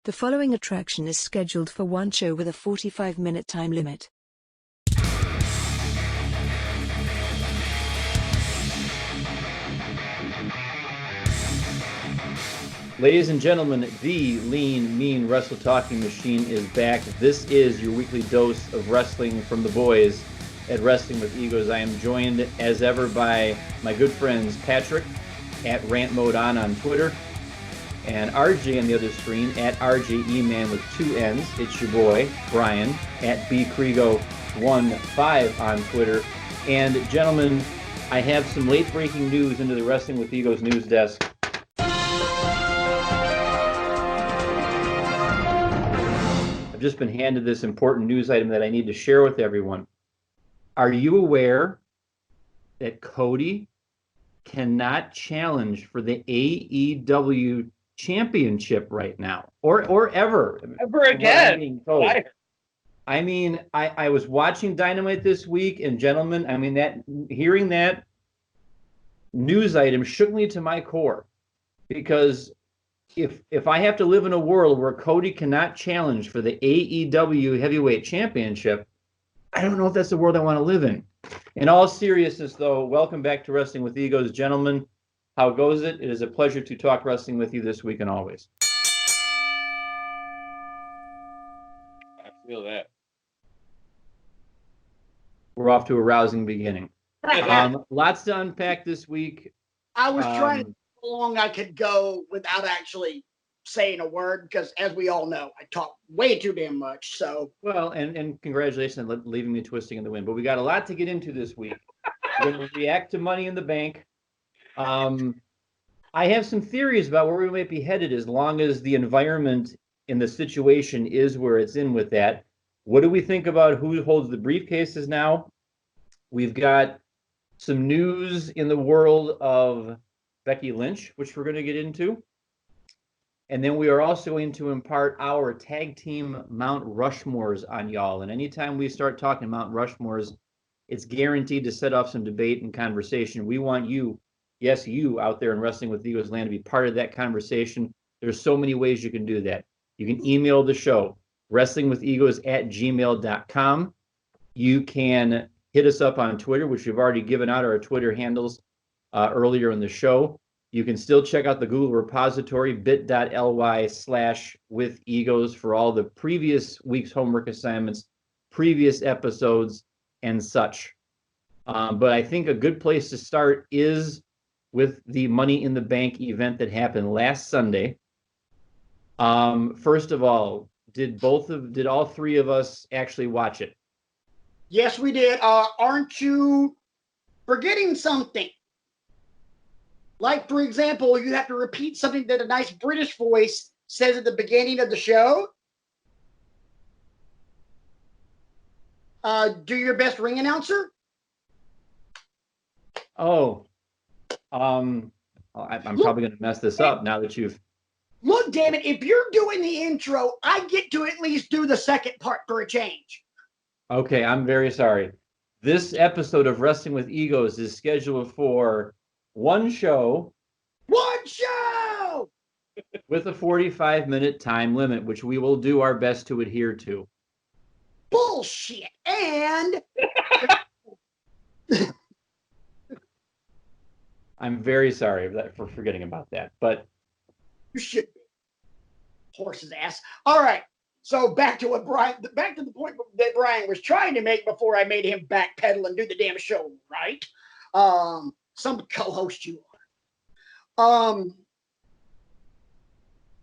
The following attraction is scheduled for one show with a 45-minute time limit. Ladies and gentlemen, the lean, mean wrestle talking machine is back. This is your weekly dose of wrestling from the boys at Wrestling with Egos. I am joined as ever by my good friends Patrick at Rant Mode on Twitter, and RJ on the other screen at RJEman with 2 N's. It's your boy Brian at BCrigo15 on Twitter. And gentlemen, I have some late breaking news into the Wrestling with Egos news desk. I've just been handed this important news item that I need to share with everyone. Are you aware that Cody cannot challenge for the AEW championship right now, or ever again? I mean, I was watching Dynamite this week, and gentlemen, I mean, that hearing that news item shook me to my core, because if I have to live in a world where Cody cannot challenge for the AEW heavyweight championship, I don't know if that's the world I want to live in. In all seriousness, though, welcome back to Wrestling with Egos, gentlemen. How goes it? It is a pleasure to talk wrestling with you this week and always. I feel that. We're off to a rousing beginning. Lots to unpack this week. I was trying to see how long I could go without actually saying a word, because as we all know, I talk way too damn much. So well, and congratulations on leaving me twisting in the wind. But we got a lot to get into this week. We're going to react to Money in the Bank. I have some theories about where we might be headed as long as the environment in the situation is where it's in with that. What do we think about who holds the briefcases now? We've got some news in the world of Becky Lynch, which we're going to get into. And then we are also going to impart our tag team Mount Rushmores on y'all. And anytime we start talking Mount Rushmores, it's guaranteed to set off some debate and conversation. We want you, yes, you out there in Wrestling with Egos land, to be part of that conversation. There's so many ways you can do that. You can email the show, wrestlingwithegos@gmail.com. You can hit us up on Twitter, which we've already given out our Twitter handles earlier in the show. You can still check out the Google repository, bit.ly/withegos, for all the previous week's homework assignments, previous episodes, and such. But I think a good place to start is with the Money in the Bank event that happened last Sunday. First of all, did all three of us actually watch it? yes, we did. Aren't you forgetting something? Like, for example, you have to repeat something that a nice British voice says at the beginning of the show. Do your best ring announcer. Oh, I'm probably going to mess this up now that you've... Look, damn it, if you're doing the intro, I get to at least do the second part for a change. Okay, I'm very sorry. This episode of Wrestling with Egos is scheduled for one show with a 45-minute time limit, which we will do our best to adhere to. Bullshit. And I'm very sorry for forgetting about that, but you should be. Horse's ass. All right. So back to the point that Brian was trying to make before I made him backpedal and do the damn show, right? Some co-host you are.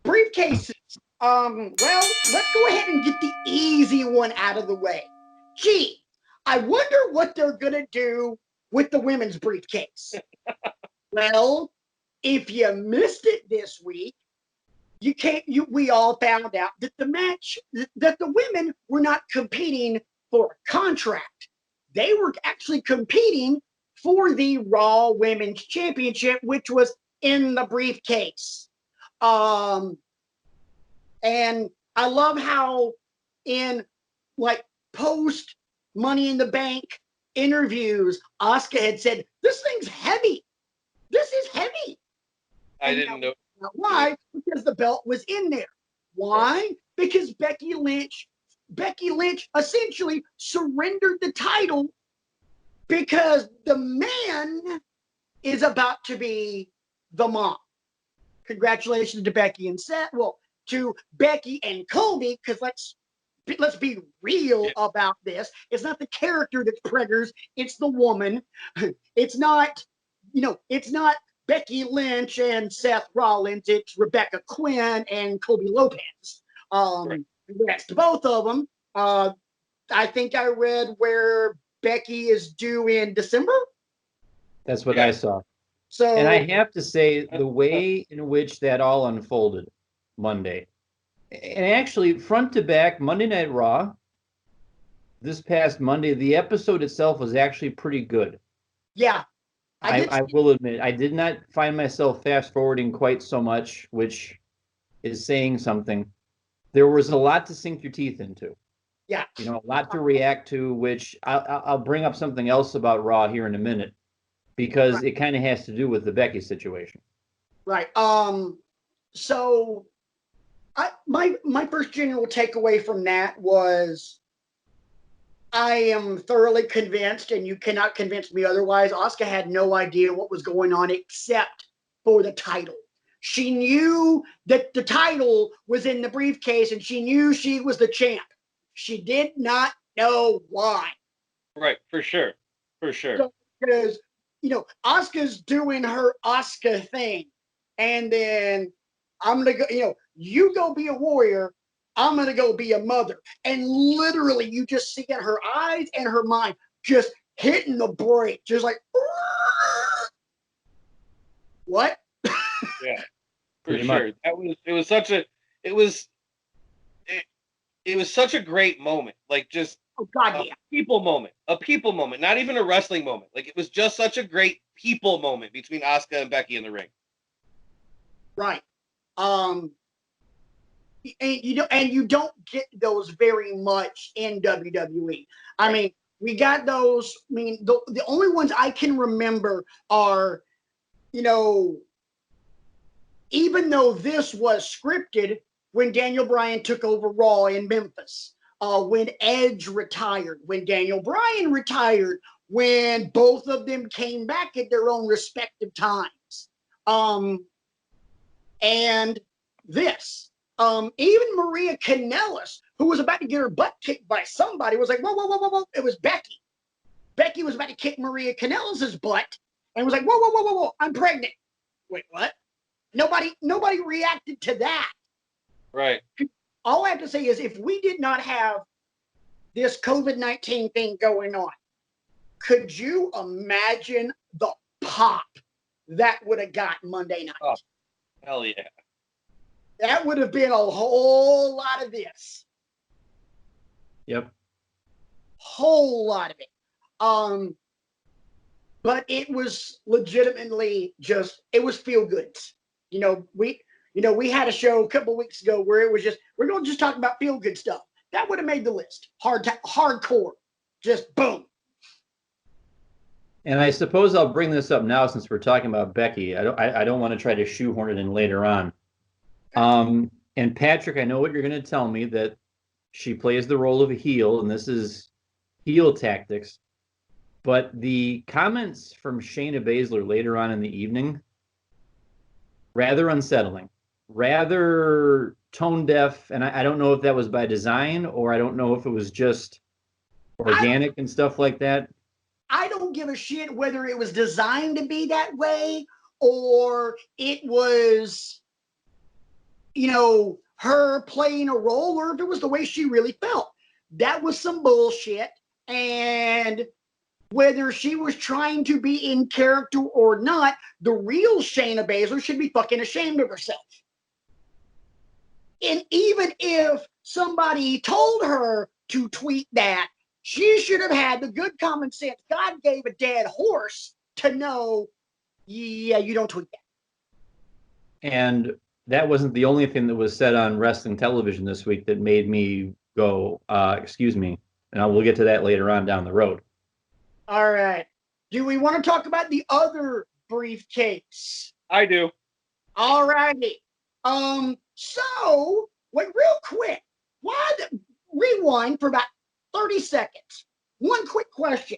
Briefcases. Well, let's go ahead and get the easy one out of the way. Gee, I wonder what they're gonna do with the women's briefcase. Well, if you missed it this week, we all found out that that the women were not competing for a contract. They were actually competing for the Raw Women's Championship, which was in the briefcase. And I love how in like post Money in the Bank interviews, Asuka had said, "This thing's heavy. This is heavy." I didn't know Why? Because the belt was in there. Why? Because Becky Lynch essentially surrendered the title because the man is about to be the mom. Congratulations to Becky and Seth. Well, to Becky and Kobe, because let's be real about this. It's not the character that's preggers, it's the woman. It's not, it's not Becky Lynch and Seth Rollins, it's Rebecca Quinn and Kobe Lopez. Congrats to both of them. I think I read where Becky is due in December. That's what I saw. So, and I have to say, the way in which that all unfolded Monday, and actually front to back, Monday Night Raw, this past Monday, the episode itself was actually pretty good. Yeah. I will admit, I did not find myself fast forwarding quite so much, which is saying something. There was a lot to sink your teeth into. Yeah. A lot to react to, which I'll bring up something else about Raw here in a minute, because it kind of has to do with the Becky situation. Right. So my first general takeaway from that was I am thoroughly convinced, and you cannot convince me otherwise, Asuka had no idea what was going on except for the title. She knew that the title was in the briefcase, and she knew she was the champ. She did not know why. Right, for sure. For sure. So, because, Asuka's doing her Asuka thing. And then I'm going to go, you go be a warrior. I'm going to go be a mother. And literally, you just see in her eyes and her mind just hitting the brake. Just like, what? Yeah, for sure. It was such a great moment. Like, just oh God, yeah. A people moment, not even a wrestling moment. Like, it was just such a great people moment between Asuka and Becky in the ring. Right. And you don't get those very much in WWE. I mean, we got those. I mean, the only ones I can remember are, even though this was scripted, when Daniel Bryan took over Raw in Memphis, when Edge retired, when Daniel Bryan retired, when both of them came back at their own respective times. And this, even Maria Kanellis, who was about to get her butt kicked by somebody, was like, whoa, whoa, whoa, whoa, whoa. It was Becky. Becky was about to kick Maria Kanellis's butt and was like, whoa, whoa, whoa, whoa, whoa, I'm pregnant. Wait, what? Nobody reacted to that. Right. All I have to say is, if we did not have this COVID-19 thing going on, could you imagine the pop that would have got Monday night? Oh, hell yeah. That would have been a whole lot of this. Yep. Whole lot of it. But it was legitimately it was feel good. We had a show a couple weeks ago where it was we're going to just talk about feel good stuff. That would have made the list. Hardcore. Just boom. And I suppose I'll bring this up now since we're talking about Becky. I don't want to try to shoehorn it in later on. And Patrick, I know what you're going to tell me, that she plays the role of a heel, and this is heel tactics. But the comments from Shayna Baszler later on in the evening, rather unsettling, rather tone deaf. And I don't know if that was by design, or I don't know if it was just organic and stuff like that. I don't give a shit whether it was designed to be that way or it was, her playing a role, or if it was the way she really felt. That was some bullshit. And whether she was trying to be in character or not, the real Shayna Baszler should be fucking ashamed of herself. And even if somebody told her to tweet that, she should have had the good common sense God gave a dead horse to know, yeah, you don't tweet that. And that wasn't the only thing that was said on wrestling television this week that made me go, excuse me. And we'll get to that later on down the road. All right. Do we want to talk about the other briefcase? I do. All righty. So Wait, real quick. Rewind for about 30 seconds. One quick question.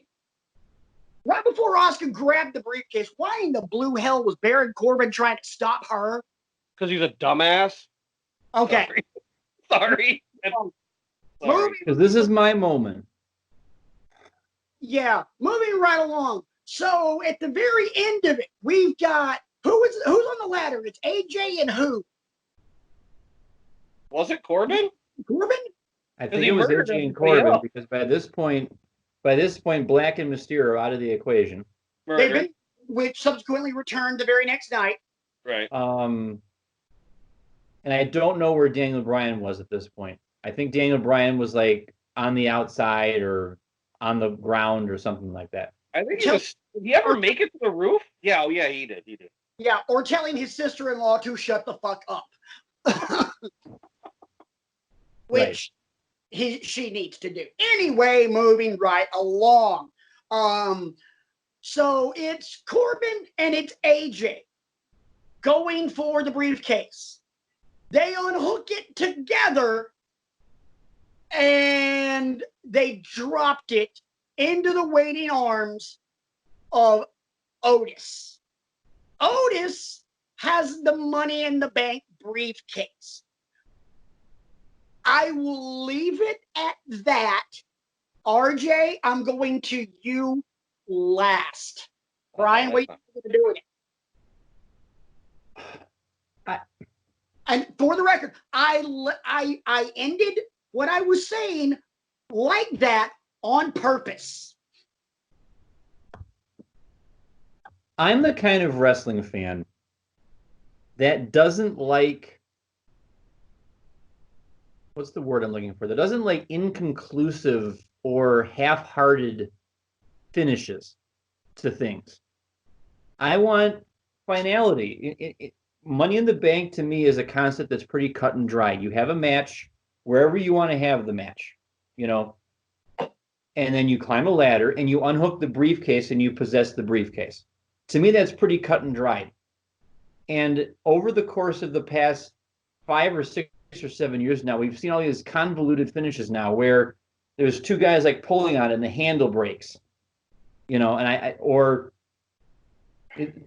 Right before Asuka grabbed the briefcase, why in the blue hell was Baron Corbin trying to stop her? Because he's a dumbass. Okay. Sorry. Sorry. Because this is my moment. Yeah, moving right along. So at the very end of it, we've got who's on the ladder? It's AJ and who? Was it Corbin? Corbin? I Because think he it was murdered AJ and everybody Corbin else. because by this point, Black and Mysterio are out of the equation. They've Murder. been, which subsequently returned the very next night. Right. And I don't know where Daniel Bryan was at this point. I think Daniel Bryan was like on the outside or on the ground or something like that. I think he was. Did he ever make it to the roof? Yeah. Oh, yeah. He did. He did. Yeah, or telling his sister-in-law to shut the fuck up. Which she needs to do. Anyway, moving right along. So it's Corbin and it's AJ going for the briefcase. They unhook it together and they dropped it into the waiting arms of Otis. Otis has the Money in the Bank briefcase. I will leave it at that. RJ, I'm going to you last. Brian, what are you going to do with it? And for the record, I ended what I was saying like that on purpose. I'm the kind of wrestling fan that doesn't like, what's the word I'm looking for? That doesn't like inconclusive or half-hearted finishes to things. I want finality. Money in the Bank to me is a concept that's pretty cut and dry. You have a match wherever you want to have the match, you know, and then you climb a ladder and you unhook the briefcase and you possess the briefcase. To me, that's pretty cut and dried. And over the course of the past 5 or 6 or 7 years now, we've seen all these convoluted finishes now where there's two guys like pulling on it and the handle breaks, you know, and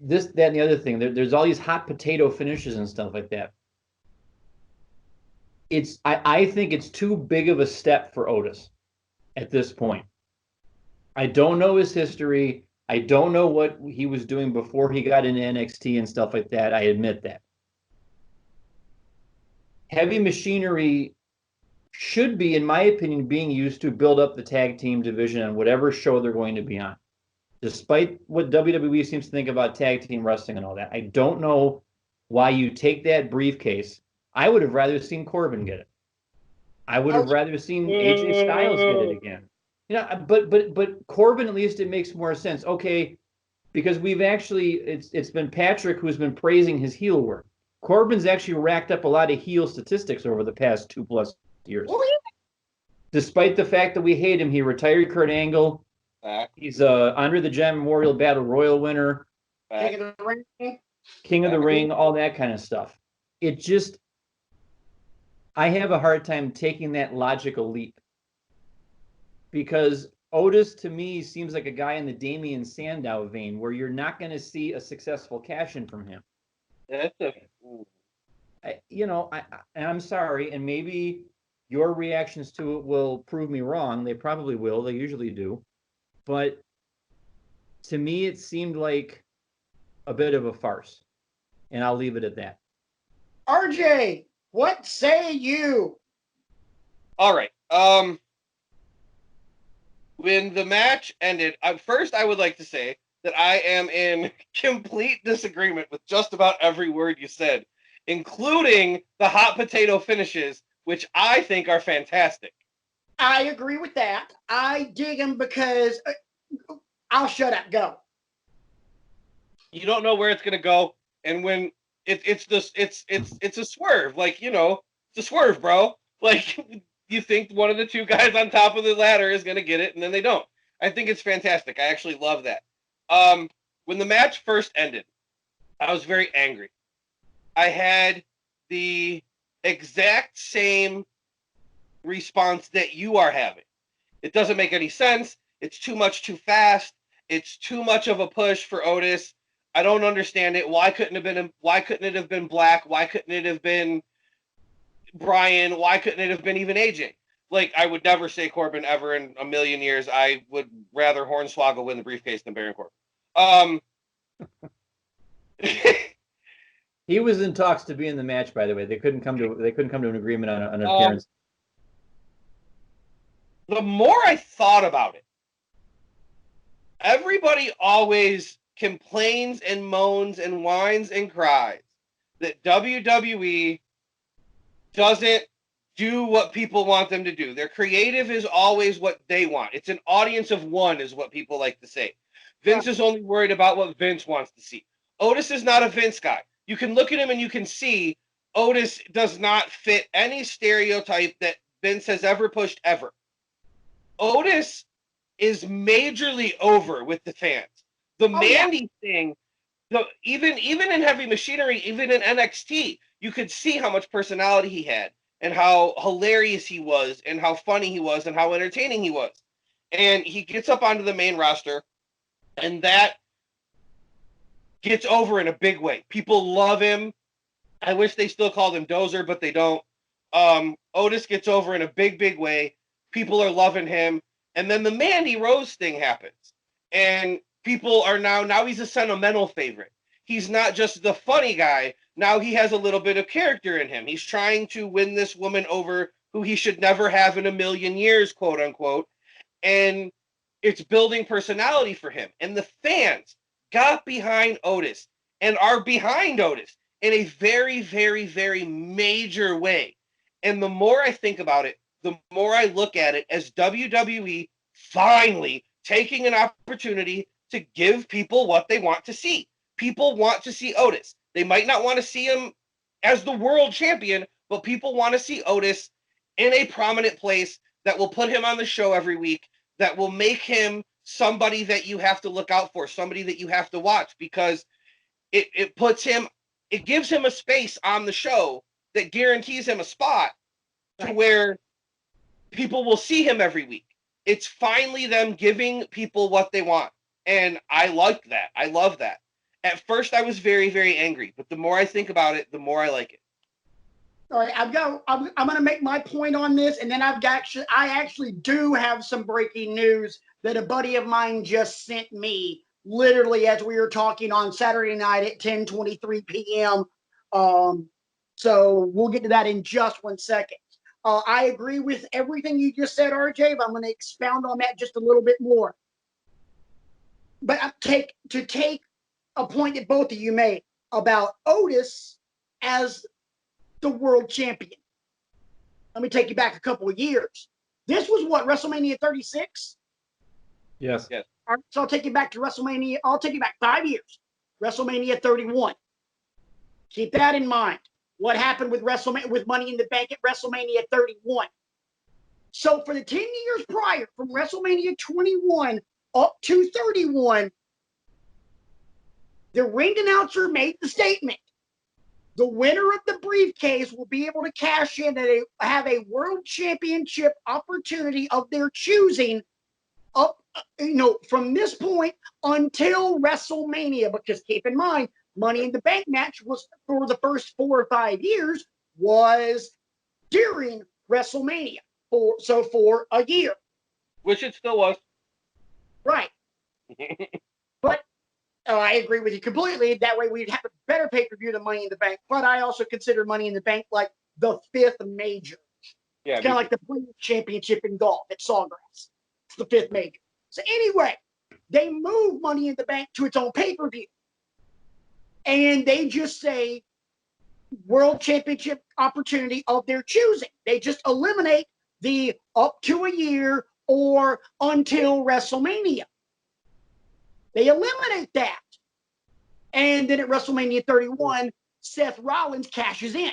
this, that, and the other thing. There's all these hot potato finishes and stuff like that. I think it's too big of a step for Otis at this point. I don't know his history. I don't know what he was doing before he got into NXT and stuff like that. I admit that. Heavy machinery should be, in my opinion, being used to build up the tag team division on whatever show they're going to be on. Despite what WWE seems to think about tag team wrestling and all that, I don't know why you take that briefcase. I would have rather seen Corbin get it. I would have rather seen AJ Styles get it again. You know, but Corbin, at least it makes more sense. Okay, because we've actually it's been Patrick who's been praising his heel work. Corbin's actually racked up a lot of heel statistics over the past 2+ years. Oh, yeah. Despite the fact that we hate him, he retired Kurt Angle. He's Andre the Giant Memorial Battle Royal winner, King of the Ring. King of the Ring, all that kind of stuff. It just, I have a hard time taking that logical leap because Otis to me seems like a guy in the Damian Sandow vein where you're not going to see a successful cash in from him. I'm sorry, and maybe your reactions to it will prove me wrong. They probably will. They usually do. But to me, it seemed like a bit of a farce. And I'll leave it at that. RJ, what say you? All right. When the match ended, first I would like to say that I am in complete disagreement with just about every word you said, including the hot potato finishes, which I think are fantastic. I agree with that. I dig them because I'll shut up. Go. You don't know where it's gonna go, and when it's a swerve, like, you know, it's a swerve, bro. Like, you think one of the two guys on top of the ladder is gonna get it, and then they don't. I think it's fantastic. I actually love that. When the match first ended, I was very angry. I had the exact same response that you are having. It doesn't make any sense. It's too much too fast. It's too much of a push for Otis. I don't understand it. Why couldn't it have been Black? Why couldn't it have been Brian? Why couldn't it have been even AJ? Like, I would never say Corbin ever in a million years. I would rather Hornswoggle win the briefcase than Baron Corbin. He was in talks to be in the match, by the way. They couldn't come to an agreement on an appearance. The more I thought about it, everybody always complains and moans and whines and cries that WWE doesn't do what people want them to do. Their creative is always what they want. It's an audience of one, is what people like to say. Vince is only worried about what Vince wants to see. Otis is not a Vince guy. You can look at him and you can see Otis does not fit any stereotype that Vince has ever pushed ever. Otis is majorly over with the fans. The Mandy thing, even in Heavy Machinery, even in NXT, you could see how much personality he had and how hilarious he was and how funny he was and how entertaining he was. And he gets up onto the main roster, and that gets over in a big way. People love him. I wish they still called him Dozer, but they don't. Otis gets over in a big, big way. People are loving him. And then the Mandy Rose thing happens. And people are now he's a sentimental favorite. He's not just the funny guy. Now he has a little bit of character in him. He's trying to win this woman over who he should never have in a million years, quote unquote. And it's building personality for him. And the fans got behind Otis and are behind Otis in a very, very, very major way. And the more I think about it, the more I look at it as WWE finally taking an opportunity to give people what they want to see. People want to see Otis. They might not want to see him as the world champion, but people want to see Otis in a prominent place that will put him on the show every week, that will make him somebody that you have to look out for, somebody that you have to watch, because it gives him a space on the show that guarantees him a spot to where people will see him every week. It's finally them giving people what they want. And I like that. I love that. At first, I was very, very angry, but the more I think about it, the more I like it. All right, I'm going to make my point on this, and then I actually do have some breaking news that a buddy of mine just sent me, literally as we were talking on Saturday night at 10:23 p.m. So we'll get to that in just 1 second. I agree with everything you just said, RJ, but I'm going to expound on that just a little bit more. But take a point that both of you made about Otis as the world champion. Let me take you back a couple of years. This was what, WrestleMania 36? Yes. Yes. All right, so I'll take you back to WrestleMania. I'll take you back 5 years. WrestleMania 31. Keep that in mind. What happened with Money in the Bank at WrestleMania 31? So for the 10 years prior, from WrestleMania 21 up to 31, the ring announcer made the statement: the winner of the briefcase will be able to cash in and have a world championship opportunity of their choosing up, from this point until WrestleMania. Because keep in mind, Money in the Bank match was for the first 4 or 5 years was during WrestleMania for a year. Which it still was. Right. But I agree with you completely. That way we'd have a better pay-per-view than Money in the Bank. But I also consider Money in the Bank like the 5th major. Yeah, It's kind of like the Players Championship in golf at Sawgrass. It's the 5th major. So anyway, they moved Money in the Bank to its own pay-per-view. And they just say world championship opportunity of their choosing. They just eliminate the up to a year or until WrestleMania. They eliminate that. And then at WrestleMania 31, Seth Rollins cashes in.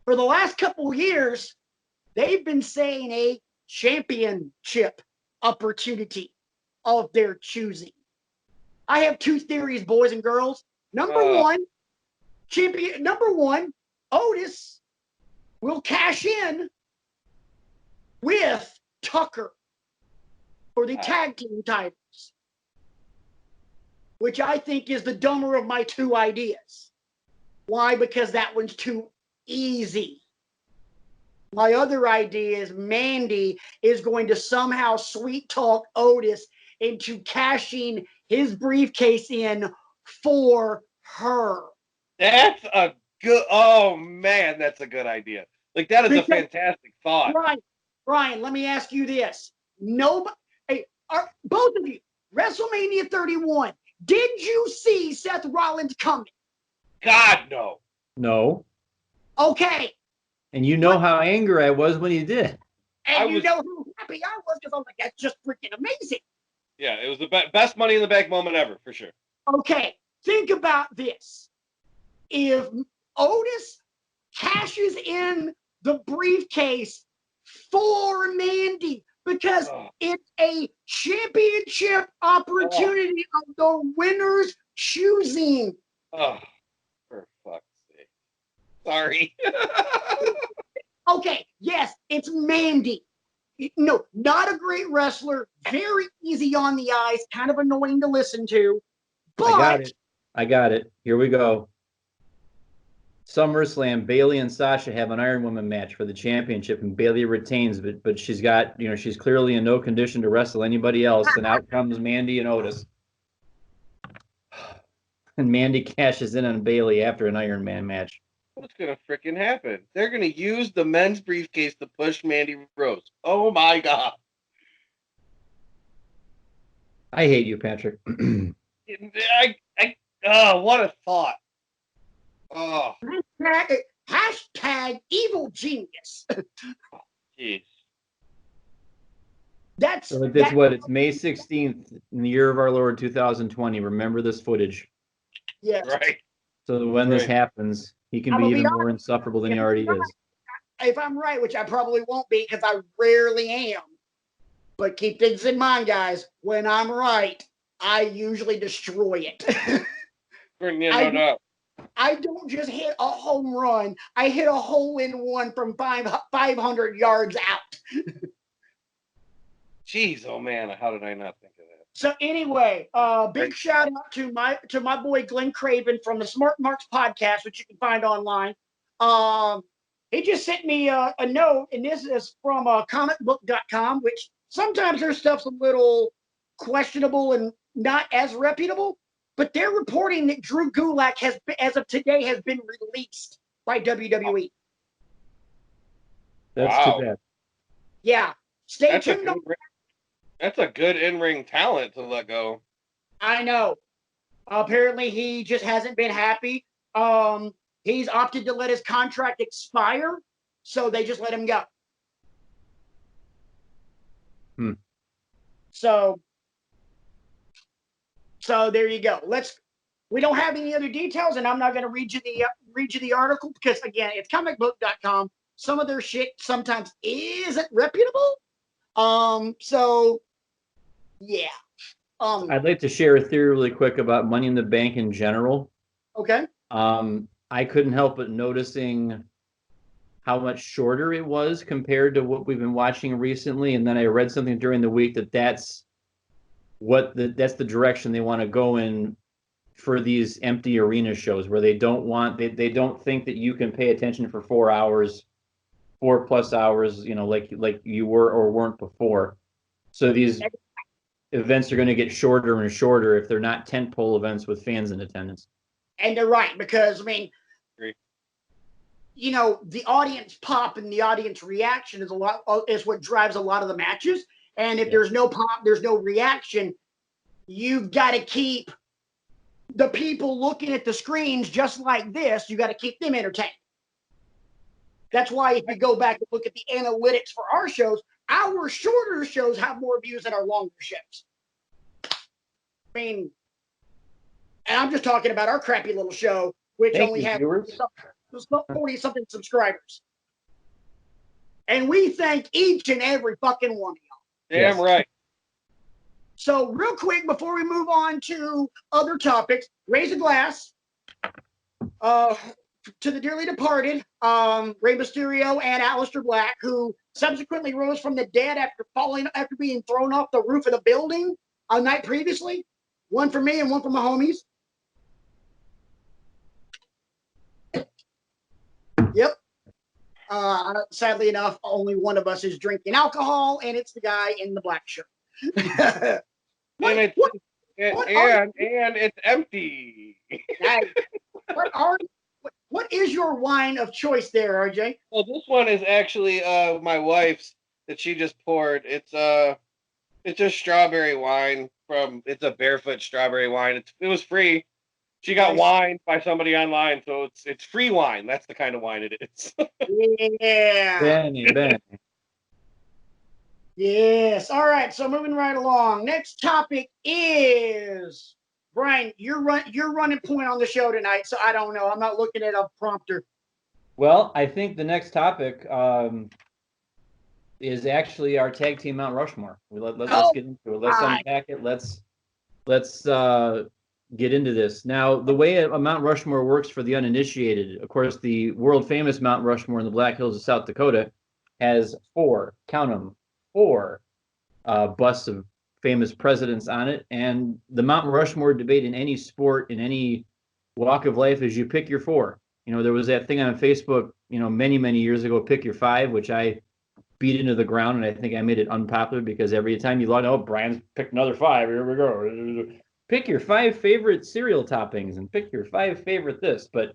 For the last couple of years, they've been saying a championship opportunity of their choosing. I have 2 theories, boys and girls. Number one, Otis will cash in with Tucker for the tag team titles, which I think is the dumber of my two ideas. Why? Because that one's too easy. My other idea is Mandy is going to somehow sweet talk Otis into cashing his briefcase in for her. That's a good. Oh man, that's a good idea. Like that is a fantastic thought. Brian, let me ask you this: nobody, hey, both of you, WrestleMania 31. Did you see Seth Rollins coming? God, no. No. Okay. And you know how angry I was when he did. And you know how happy I was because I'm like, that's just freaking amazing. Yeah, it was the best Money in the Bank moment ever, for sure. Okay, think about this. If Otis cashes in the briefcase for Mandy, because it's a championship opportunity of the winner's choosing. Oh, for fuck's sake. Sorry. Okay, yes, it's Mandy. No, not a great wrestler, very easy on the eyes, kind of annoying to listen to. But I got it. Here we go. SummerSlam, Bayley and Sasha have an Iron Woman match for the championship, and Bayley retains, but she's got, she's clearly in no condition to wrestle anybody else, and out comes Mandy and Otis. And Mandy cashes in on Bayley after an Iron Man match. What's going to freaking happen? They're going to use the men's briefcase to push Mandy Rose. Oh my God. I hate you, Patrick. What a thought. Oh. Hashtag evil genius. Jeez. That's what it's May 16th in the year of our Lord 2020. Remember this footage. Yes. Right. So when this happens, he can be even more insufferable than he already is. If I'm right, which I probably won't be because I rarely am. But keep this in mind, guys. When I'm right, I usually destroy it. I don't just hit a home run. I hit a hole in one from 500 yards out. Jeez, oh man, how did I not think of that? So anyway, big shout out to my boy Glenn Craven from the Smart Marks podcast, which you can find online. He just sent me a note, and this is from comicbook.com, which sometimes their stuff's a little questionable and not as reputable. But they're reporting that Drew Gulak as of today, has been released by WWE. That's too bad. Yeah. Stay tuned. That's a good in-ring talent to let go. I know. Apparently, he just hasn't been happy. He's opted to let his contract expire, so they just let him go. So there you go. We don't have any other details, and I'm not going to read you the article because again, it's comicbook.com. Some of their shit sometimes isn't reputable. So yeah. I'd like to share a theory really quick about Money in the Bank in general. Okay. I couldn't help but noticing how much shorter it was compared to what we've been watching recently, and then I read something during the week that's the direction they want to go in for these empty arena shows, where they don't think that you can pay attention for 4 hours, 4+ hours, like you were or weren't before. So these events are going to get shorter and shorter if they're not tentpole events with fans in attendance. And they're right, because the audience pop and the audience reaction is what drives a lot of the matches. And if there's no pop, there's no reaction. You've got to keep the people looking at the screens just like this. You got to keep them entertained. That's why if you go back and look at the analytics for our shows, our shorter shows have more views than our longer shows. I mean, and I'm just talking about our crappy little show, which only has 40-something subscribers. And we thank each and every fucking one of y'all. Damn right. So real quick, before we move on to other topics, raise a glass. to the dearly departed, Rey Mysterio and Aleister Black, who subsequently rose from the dead after being thrown off the roof of the building a night previously. One for me and one for my homies. Yep. Sadly enough, only one of us is drinking alcohol, and it's the guy in the black shirt. And it's empty. What is your wine of choice there, RJ? Well, this one is actually my wife's that she just poured. It's just strawberry wine it's a Barefoot strawberry wine. It was free. She got wine by somebody online, so it's free wine. That's the kind of wine it is. Yeah. Benny. Yes. All right. So moving right along. Next topic is Brian. You're running point on the show tonight, so I don't know. I'm not looking at a prompter. Well, I think the next topic is actually our tag team Mount Rushmore. Let's get into it. Let's unpack it. Let's get into this. Now, the way a Mount Rushmore works for the uninitiated, of course, the world famous Mount Rushmore in the Black Hills of South Dakota has four busts of famous presidents on it. And the Mount Rushmore debate in any sport, in any walk of life, is you pick your four. You know, there was that thing on Facebook, many, many years ago, pick your five, which I beat into the ground, and I think I made it unpopular because every time you log out, Brian's picked another five. Here we go. Pick your five favorite cereal toppings and pick your five favorite this. But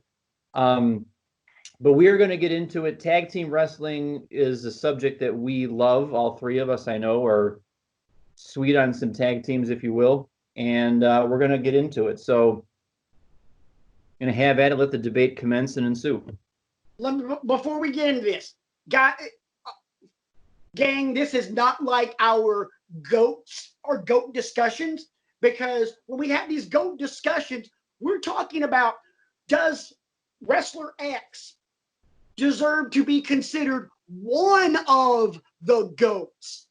we are going to get into it. Tag team wrestling is a subject that we love. All three of us, I know, are sweet on some tag teams, if you will. And we're going to get into it. So going to have at it. Let the debate commence and ensue. Before we get into this, gang, this is not like our goat discussions, because when we have these GOAT discussions, we're talking about, does wrestler X deserve to be considered one of the GOATs?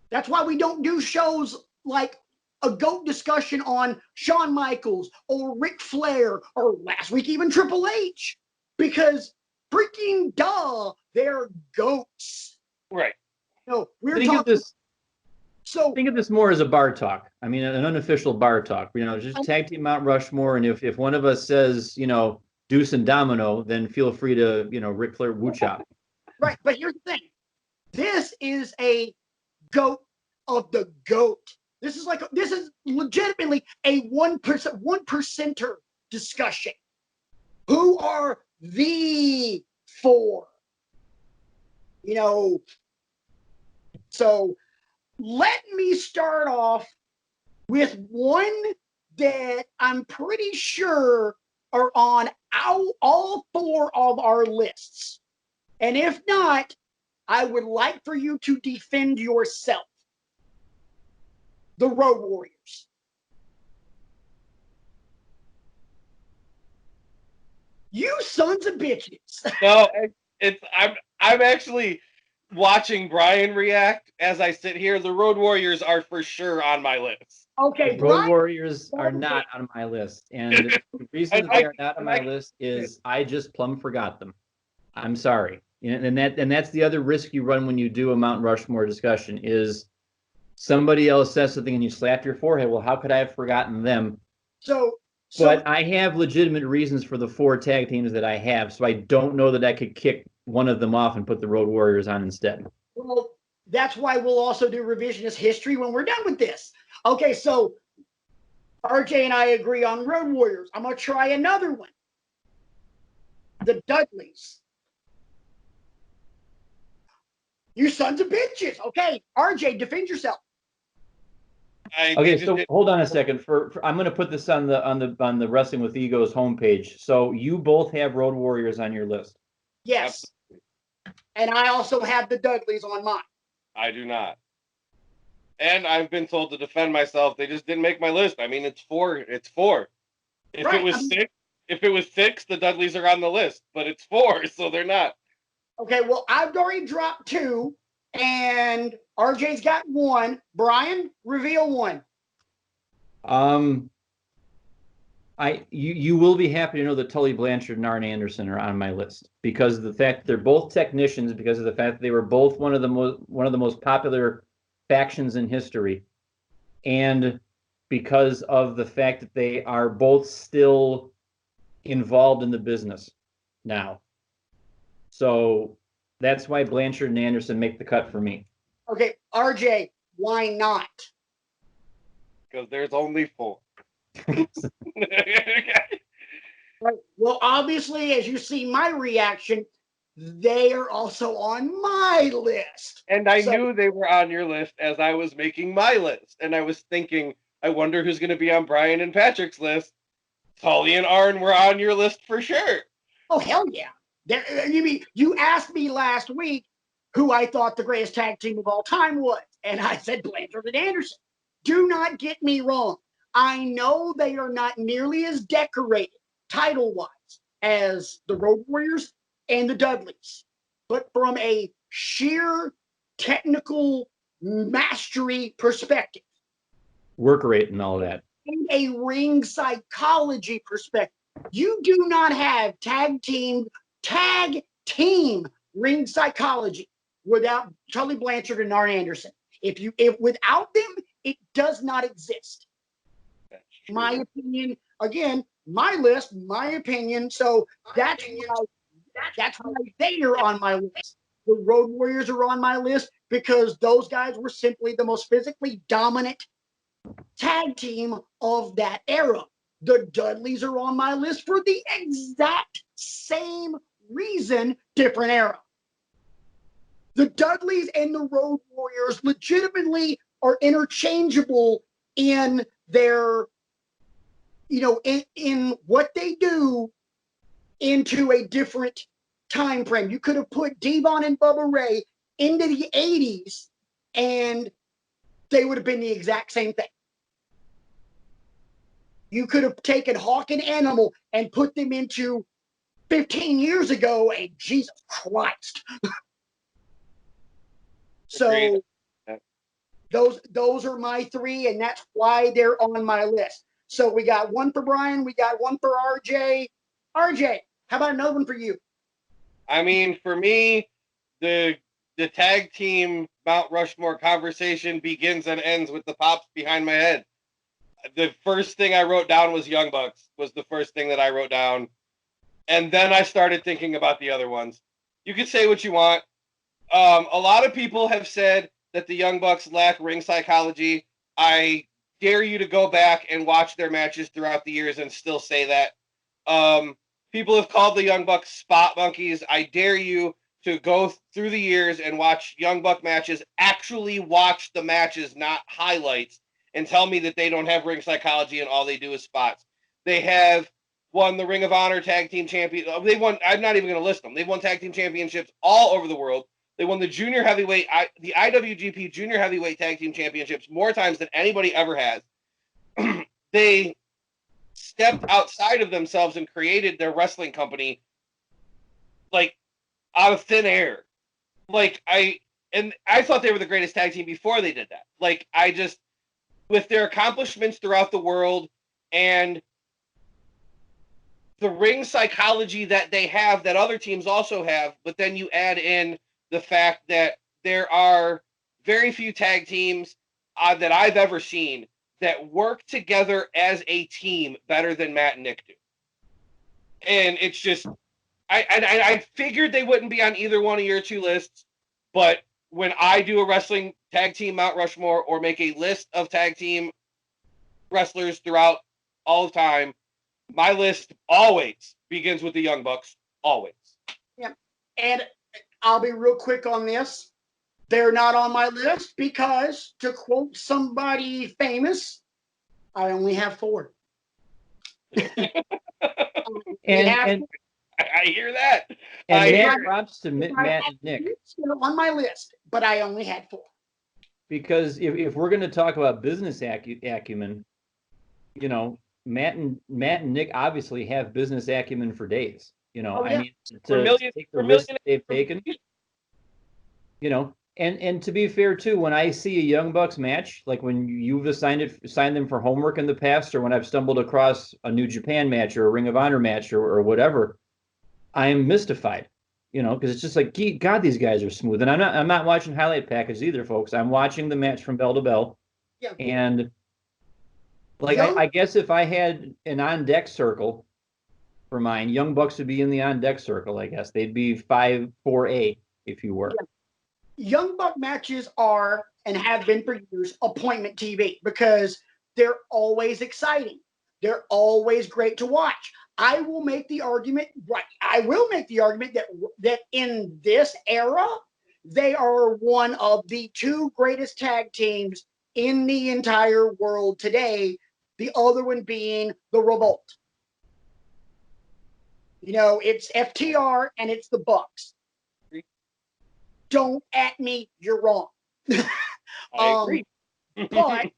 That's why we don't do shows like a GOAT discussion on Shawn Michaels or Ric Flair or last week even Triple H, because freaking they're GOATs. Right. No, we're talking. So think of this more as a bar talk. I mean, an unofficial bar talk. Just tag team Mount Rushmore, and if one of us says, Deuce and Domino, then feel free to, Ric Flair woo chop. Right, but here's the thing. This is a GOAT of the GOAT. This is legitimately a 1%er discussion. Who are the four? So let me start off with one that I'm pretty sure are on all four of our lists. And if not, I would like for you to defend yourself. The Road Warriors. You sons of bitches. No, I'm actually watching Brian react as I sit here. The Road Warriors are for sure on my list. Okay, the Road Warriors are not on my list, and the reason that they are not on my list is I just plumb forgot them. I'm sorry, and that's the other risk you run when you do a Mount Rushmore discussion is somebody else says something and you slap your forehead. Well, how could I have forgotten them? But I have legitimate reasons for the four tag teams that I have, so I don't know that I could kick one of them off and put the Road Warriors on instead. Well, that's why we'll also do revisionist history when we're done with this. Okay, so RJ and I agree on Road Warriors. I'm going to try another one. The Dudleys. You sons of bitches. Okay, RJ, defend yourself. Okay, so hold on a second. I'm going to put this on the Wrestling with Egos homepage. So you both have Road Warriors on your list. Yes. And I also have the Dudleys on mine. I do not. And I've been told to defend myself. They just didn't make my list. I mean, it's four. It's four. If it was six, the Dudleys are on the list. But it's four, so they're not. Okay, well, I've already dropped two, and RJ's got one. Brian, reveal one. You will be happy to know that Tully Blanchard and Arn Anderson are on my list because of the fact that they're both technicians, because of the fact that they were both one of the most popular factions in history, and because of the fact that they are both still involved in the business now. So that's why Blanchard and Anderson make the cut for me. Okay, RJ, why not? Because there's only 4. Right. Well, obviously, as you see my reaction, they are also on my list. And I knew they were on your list as I was making my list. And I was thinking, I wonder who's going to be on Brian and Patrick's list. Tully and Arn were on your list for sure. Oh, hell yeah. You asked me last week who I thought the greatest tag team of all time was. And I said Blanchard and Anderson. Do not get me wrong. I know they are not nearly as decorated title-wise as the Road Warriors and the Dudleys. But from a sheer technical mastery perspective, work rate and all that, and a ring psychology perspective, you do not have tag team ring psychology without Tully Blanchard and Arn Anderson. If without them, it does not exist. My opinion, again, my list, my opinion. So that's why they are on my list. The Road Warriors are on my list because those guys were simply the most physically dominant tag team of that era. The Dudleys are on my list for the exact same reason, different era. The Dudleys and the Road Warriors legitimately are interchangeable in their, in what they do into a different time frame. You could have put Devon and Bubba Ray into the 80s and they would have been the exact same thing. You could have taken Hawk and Animal and put them into 15 years ago, and Jesus Christ. So those are my 3, and that's why they're on my list. So we got one for Brian, we got one for RJ. RJ, how about another one for you? I mean, for me, the tag team Mount Rushmore conversation begins and ends with the pops behind my head. The first thing I wrote down was Young Bucks, was the first thing that I wrote down. And then I started thinking about the other ones. You can say what you want. A lot of people have said that the Young Bucks lack ring psychology. I dare you to go back and watch their matches throughout the years and still say that. People have called the Young Bucks spot monkeys. I dare you to go through the years and watch Young Buck matches, actually watch the matches, not highlights, and tell me that they don't have ring psychology and all they do is spots. They have won the Ring of Honor Tag Team Champion. They won. I'm not even going to list them. They've won Tag Team Championships all over the world. They won the Junior Heavyweight, the IWGP Junior Heavyweight Tag Team Championships more times than anybody ever has. They stepped outside of themselves and created their wrestling company, like, out of thin air. Like, I thought they were the greatest tag team before they did that. Like, with their accomplishments throughout the world and the ring psychology that they have that other teams also have, but then you add in the fact that there are very few tag teams that I've ever seen that work together as a team better than Matt and Nick do. And it's just, I figured they wouldn't be on either one of your 2 lists, but when I do a wrestling tag team Mount Rushmore or make a list of tag team wrestlers throughout all of time, my list always begins with the Young Bucks. Always. Yeah. And I'll be real quick on this. They're not on my list because, to quote somebody famous, I only have 4. and I hear that. And props to Matt and Nick. On my list, but I only had 4. Because if we're going to talk about business acumen, Matt and Nick obviously have business acumen for days. I mean, to take the risk they've taken, And to be fair too, when I see a Young Bucks match, like when you've assigned them for homework in the past, or when I've stumbled across a New Japan match or a Ring of Honor match or whatever, I am mystified, because it's just like, God, these guys are smooth. And I'm not watching highlight packages either, folks. I'm watching the match from bell to bell. Yeah. And like I guess if I had an on deck circle for mine, Young Bucks would be in the on deck circle. I guess they'd be 5-4A if you were. Yeah. Young Buck matches are and have been for years appointment TV because they're always exciting. They're always great to watch. I will make the argument, that in this era, they are one of the two greatest tag teams in the entire world today. The other one being the Revolt. It's FTR and it's the Bucks. Don't at me, you're wrong. I agree. But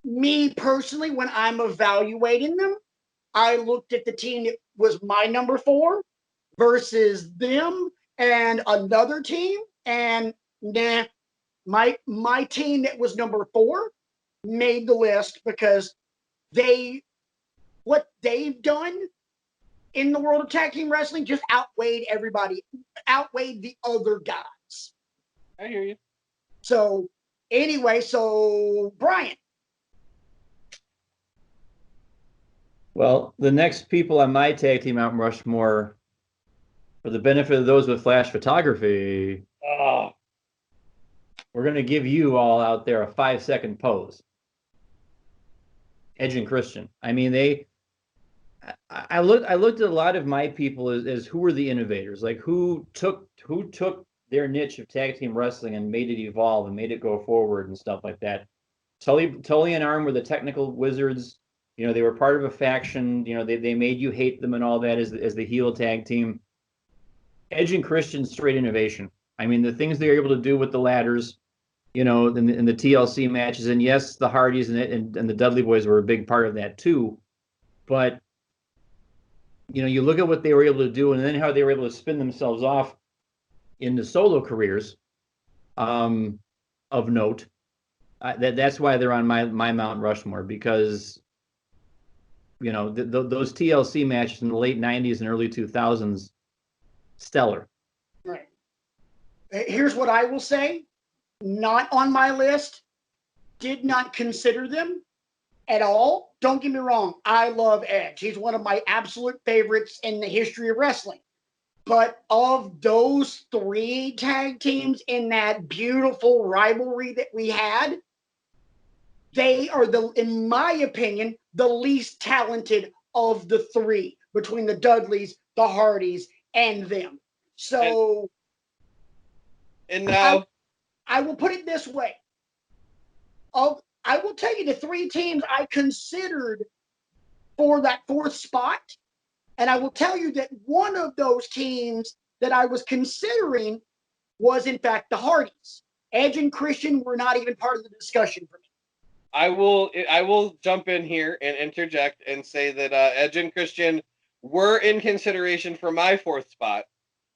me personally, when I'm evaluating them, I looked at the team that was my number 4 versus them and another team, and my team that was number 4 made the list because what they've done in the world of tag team wrestling just outweighed the other guys. I hear you. So anyway, Brian. Well, the next people on my tag team Mount Rushmore, for the benefit of those with flash photography, we're going to give you all out there a 5-second pose. Edge and Christian. I mean, I looked at a lot of my people as who were the innovators, like who took their niche of tag team wrestling and made it evolve and made it go forward and stuff like that. Tully and Arn were the technical wizards. They were part of a faction. They made you hate them and all that as the heel tag team. Edge and Christian, straight innovation. I mean, the things they were able to do with the ladders, in the TLC matches, and yes, the Hardys and the Dudley Boys were a big part of that too. But you look at what they were able to do, and then how they were able to spin themselves off into solo careers, of note. That's why they're on my Mount Rushmore, because those TLC matches in the late 90s and early 2000s, stellar. Right. Here's what I will say. Not on my list. Did not consider them at all. Don't get me wrong. I love Edge. He's one of my absolute favorites in the history of wrestling. But of those 3 tag teams in that beautiful rivalry that we had, they are, in my opinion, the least talented of the 3 between the Dudleys, the Hardys, and them. So, and now I will put it this way. I will tell you the 3 teams I considered for that 4th spot. And I will tell you that one of those teams that I was considering was, in fact, the Hardys. Edge and Christian were not even part of the discussion for me. I will jump in here and interject and say that Edge and Christian were in consideration for my 4th spot.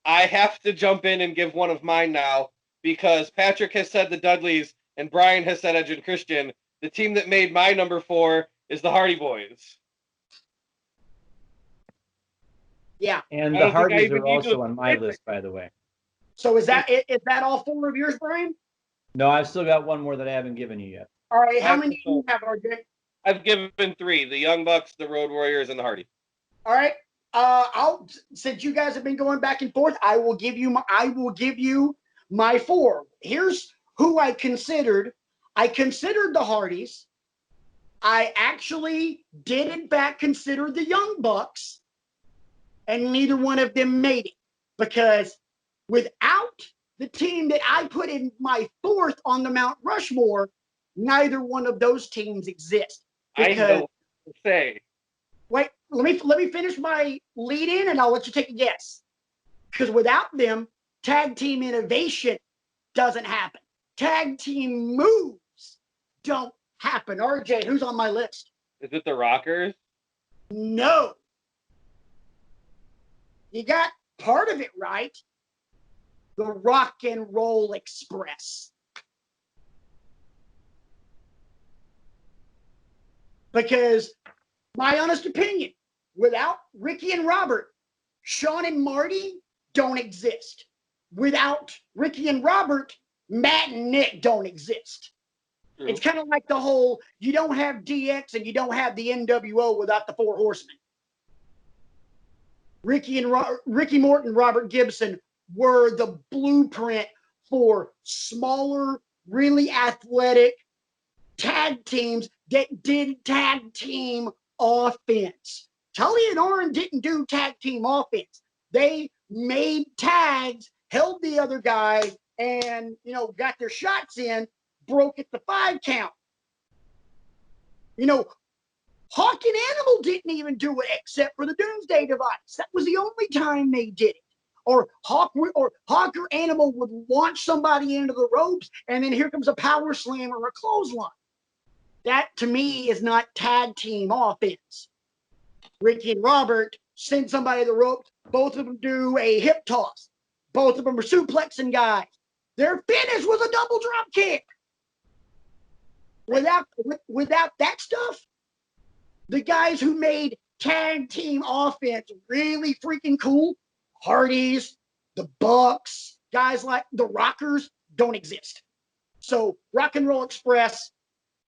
I have to jump in and give one of mine now, because Patrick has said the Dudleys and Brian has said Edge and Christian. The team that made my number 4 is the Hardy Boys. Yeah. And the Hardys are also on my list, by the way. So is that all 4 of yours, Brian? No, I've still got one more that I haven't given you yet. All right. How many do you have, RJ? I've given 3: the Young Bucks, the Road Warriors, and the Hardy. All right. Since you guys have been going back and forth, I will give you my 4. Here's who I considered. I considered the Hardys. I actually did, in fact, consider the Young Bucks, and neither one of them made it, because without the team that I put in my 4th on the Mount Rushmore, neither one of those teams exist. Because, I know what to say. Wait, let me finish my lead in, and I'll let you take a guess. Because without them, tag team innovation doesn't happen. Tag team moves don't happen. RJ, who's on my list? Is it the Rockers? No. You got part of it right. the Rock and Roll Express. Because, my honest opinion, without Ricky and Robert, Sean and Marty don't exist. Without Ricky and Robert, Matt and Nick don't exist. True. It's kind of like the whole, you don't have DX and you don't have the NWO without the Four Horsemen. Ricky Morton, Robert Gibson were the blueprint for smaller, really athletic tag teams that did tag team offense. Tully and Arn didn't do tag team offense. They made tags, held the other guy, and, got their shots in, broke at the 5 count. Hawk and Animal didn't even do it except for the Doomsday Device. That was the only time they did it. Or Hawk or Animal would launch somebody into the ropes, and then here comes a power slam or a clothesline. That, to me, is not tag team offense. Ricky and Robert send somebody to the ropes. Both of them do a hip toss. Both of them are suplexing guys. Their finish was a double drop kick. Without that stuff, the guys who made tag team offense really freaking cool, Hardys, the Bucks, guys like the Rockers, don't exist. So Rock and Roll Express,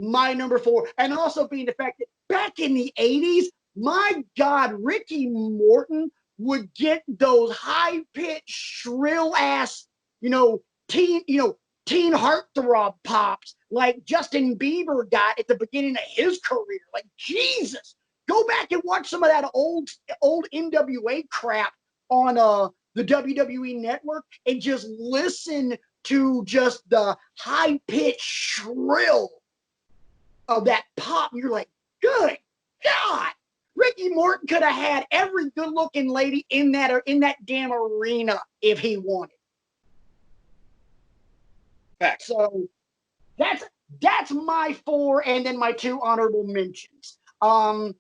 my number 4, and also being the fact that back in the 80s, my God, Ricky Morton would get those high-pitched, shrill-ass, teen heartthrob pops like Justin Bieber got at the beginning of his career. Like, Jesus, go back and watch some of that old NWA crap on the WWE Network and just listen to just the high-pitched shrill of that pop. You're like, good God, Ricky Morton could have had every good-looking lady in that damn arena if he wanted. Fact. So that's my 4, and then my 2 honorable mentions. Who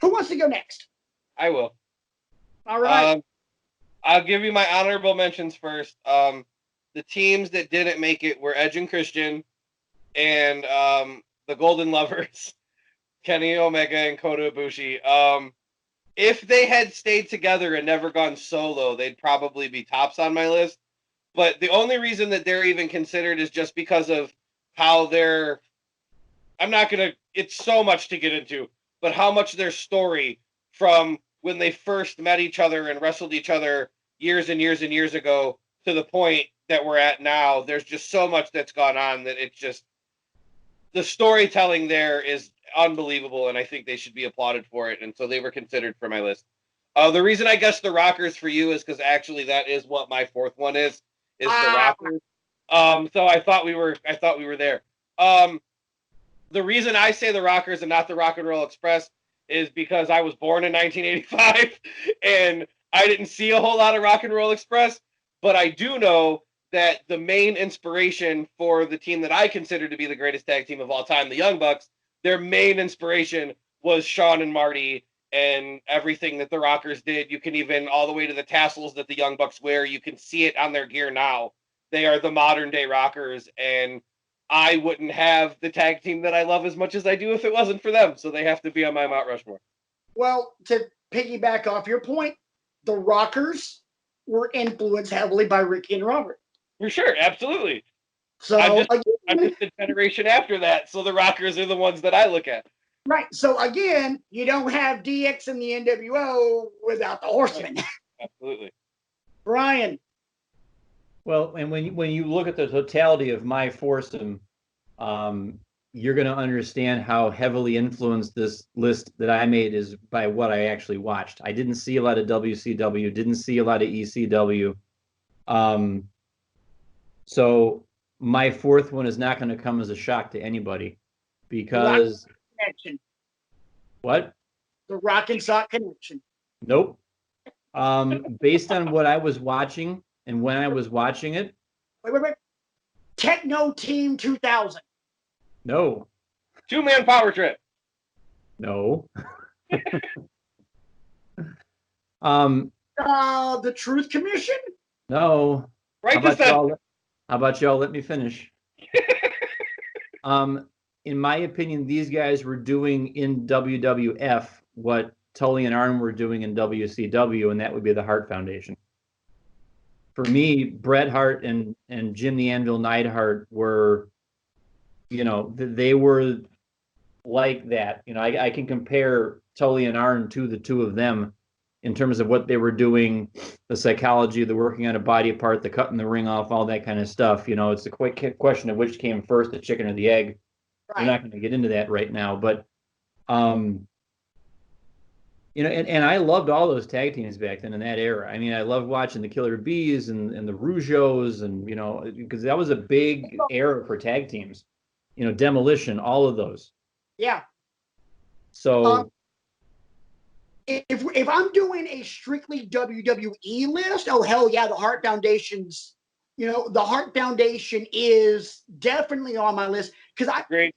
wants to go next? I will. All right. I'll give you my honorable mentions first. The teams that didn't make it were Edge and Christian, and the Golden Lovers, Kenny Omega and Kota Ibushi. If they had stayed together and never gone solo, they'd probably be tops on my list. But the only reason that they're even considered is just because of how they're, it's so much to get into, but how much their story from when they first met each other and wrestled each other years and years and years ago to the point that we're at now, there's just so much that's gone on that it's just, the storytelling there is unbelievable, and I think they should be applauded for it, and so they were considered for my list. The reason I guess the Rockers for you is because actually that is what my 4th one is the Rockers. So I thought we were there. The reason I say the Rockers and not the Rock and Roll Express is because I was born in 1985 and I didn't see a whole lot of Rock and Roll Express, but I do know that the main inspiration for the team that I consider to be the greatest tag team of all time, the Young Bucks, their main inspiration was Shawn and Marty and everything that the Rockers did. You can even, all the way to the tassels that the Young Bucks wear, you can see it on their gear now. They are the modern day Rockers, and I wouldn't have the tag team that I love as much as I do if it wasn't for them. So they have to be on my Mount Rushmore. Well, to piggyback off your point, the Rockers were influenced heavily by Ricky and Robert. For sure, absolutely. So I'm just a generation after that, so the Rockers are the ones that I look at. Right. So again, you don't have DX and the NWO without the Horsemen. Absolutely. Brian. Well, and when you look at the totality of my foursome, you're going to understand how heavily influenced this list that I made is by what I actually watched. I didn't see a lot of WCW, didn't see a lot of ECW. So my 4th one is not going to come as a shock to anybody because Connection. What? The Rock and Sock Connection. Nope. Based on what I was watching and when I was watching it. Wait. Techno Team 2000. No. 2-man power trip. No. The Truth Commission? No. Write this down. How about y'all let me finish? In my opinion, these guys were doing in WWF what Tully and Arn were doing in WCW, and that would be the Hart Foundation. For me, Bret Hart and Jim the Anvil Neidhart were, they were like that. I can compare Tully and Arn to the two of them in terms of what they were doing, the psychology, the working on a body part, the cutting the ring off, all that kind of stuff. It's a quick question of which came first, the chicken or the egg. Right. We're not going to get into that right now, but and I loved all those tag teams back then in that era. I mean, I loved watching the Killer Bees and the Rougeaus, and because that was a big era for tag teams. Demolition, all of those. Yeah. So if I'm doing a strictly WWE list, oh hell yeah, the Hart Foundation's. The Hart Foundation is definitely on my list Great.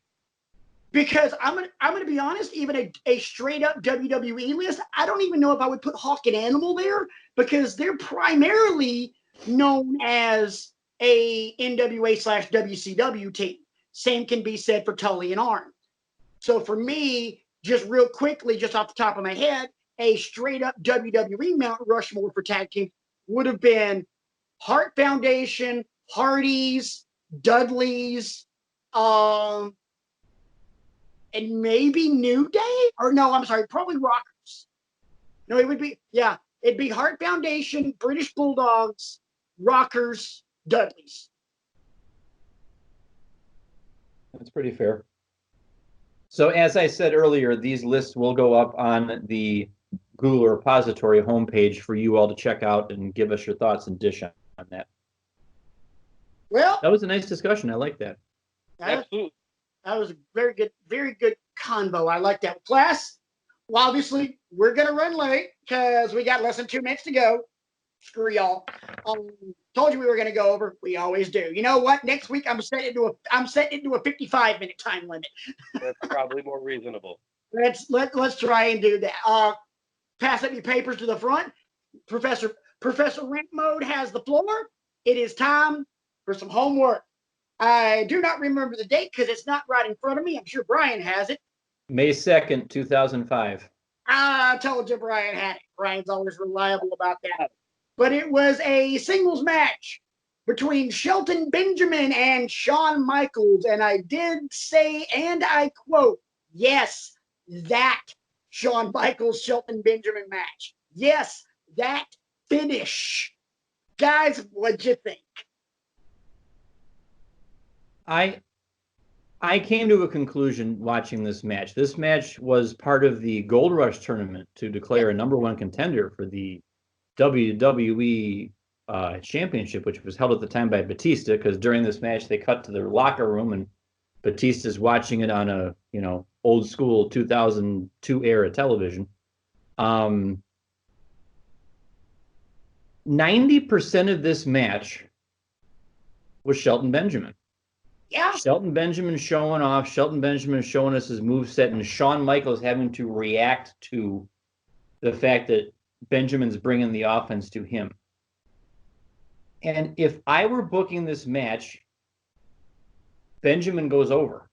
Because I'm gonna be honest, even a straight up WWE list, I don't even know if I would put Hawk and Animal there because they're primarily known as a NWA/WCW team. Same can be said for Tully and Arn. So for me, just real quickly, just off the top of my head, a straight up WWE Mount Rushmore for tag team would have been Hart Foundation, Hardys, Dudleys, and maybe New Day? Or no, I'm sorry, probably Rockers. No, it'd be Hart Foundation, British Bulldogs, Rockers, Dudleys. That's pretty fair. So as I said earlier, these lists will go up on the Google repository homepage for you all to check out and give us your thoughts and dish on that. Well, that was a nice discussion. I like that. Absolutely. That was a very good convo. I like that. Class, well, obviously, we're going to run late because we got less than 2 minutes to go. Screw y'all. Told you we were going to go over. We always do. You know what? Next week, I'm setting into a 55-minute time limit. That's probably more reasonable. Let's try and do that. Pass up your papers to the front. Professor Rent Mode has the floor. It is time for some homework. I do not remember the date because it's not right in front of me. I'm sure Brian has it. May 2nd, 2005. I told you Brian had it. Brian's always reliable about that. But it was a singles match between Shelton Benjamin and Shawn Michaels. And I did say, and I quote, yes, that Shawn Michaels Shelton Benjamin match. Yes, that finish. Guys, what'd you think? I came to a conclusion watching this match. This match was part of the Gold Rush tournament to declare a #1 contender for the WWE Championship, which was held at the time by Batista, because during this match they cut to their locker room and Batista's watching it on a old school 2002 era television. 90% of this match was Shelton Benjamin. Yeah. Shelton Benjamin showing off, Shelton Benjamin showing us his moveset, and Shawn Michaels having to react to the fact that Benjamin's bringing the offense to him. And if I were booking this match, Benjamin goes over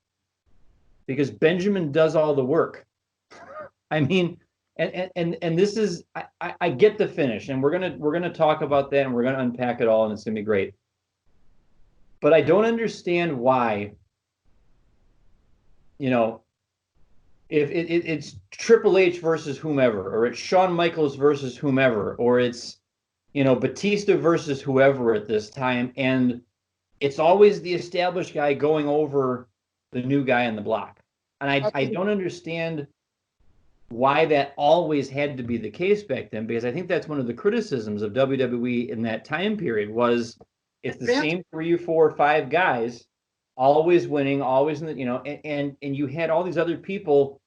because Benjamin does all the work. I mean, and this is, I get the finish, and we're gonna talk about that, and we're gonna unpack it all, and it's gonna be great. But I don't understand why, if it's Triple H versus whomever, or it's Shawn Michaels versus whomever, or it's, Batista versus whoever at this time, and it's always the established guy going over the new guy on the block. And I don't understand why that always had to be the case back then, because I think that's one of the criticisms of WWE in that time period was, it's the same 3 or 4 or 5 guys always winning, always in the, and you had all these other people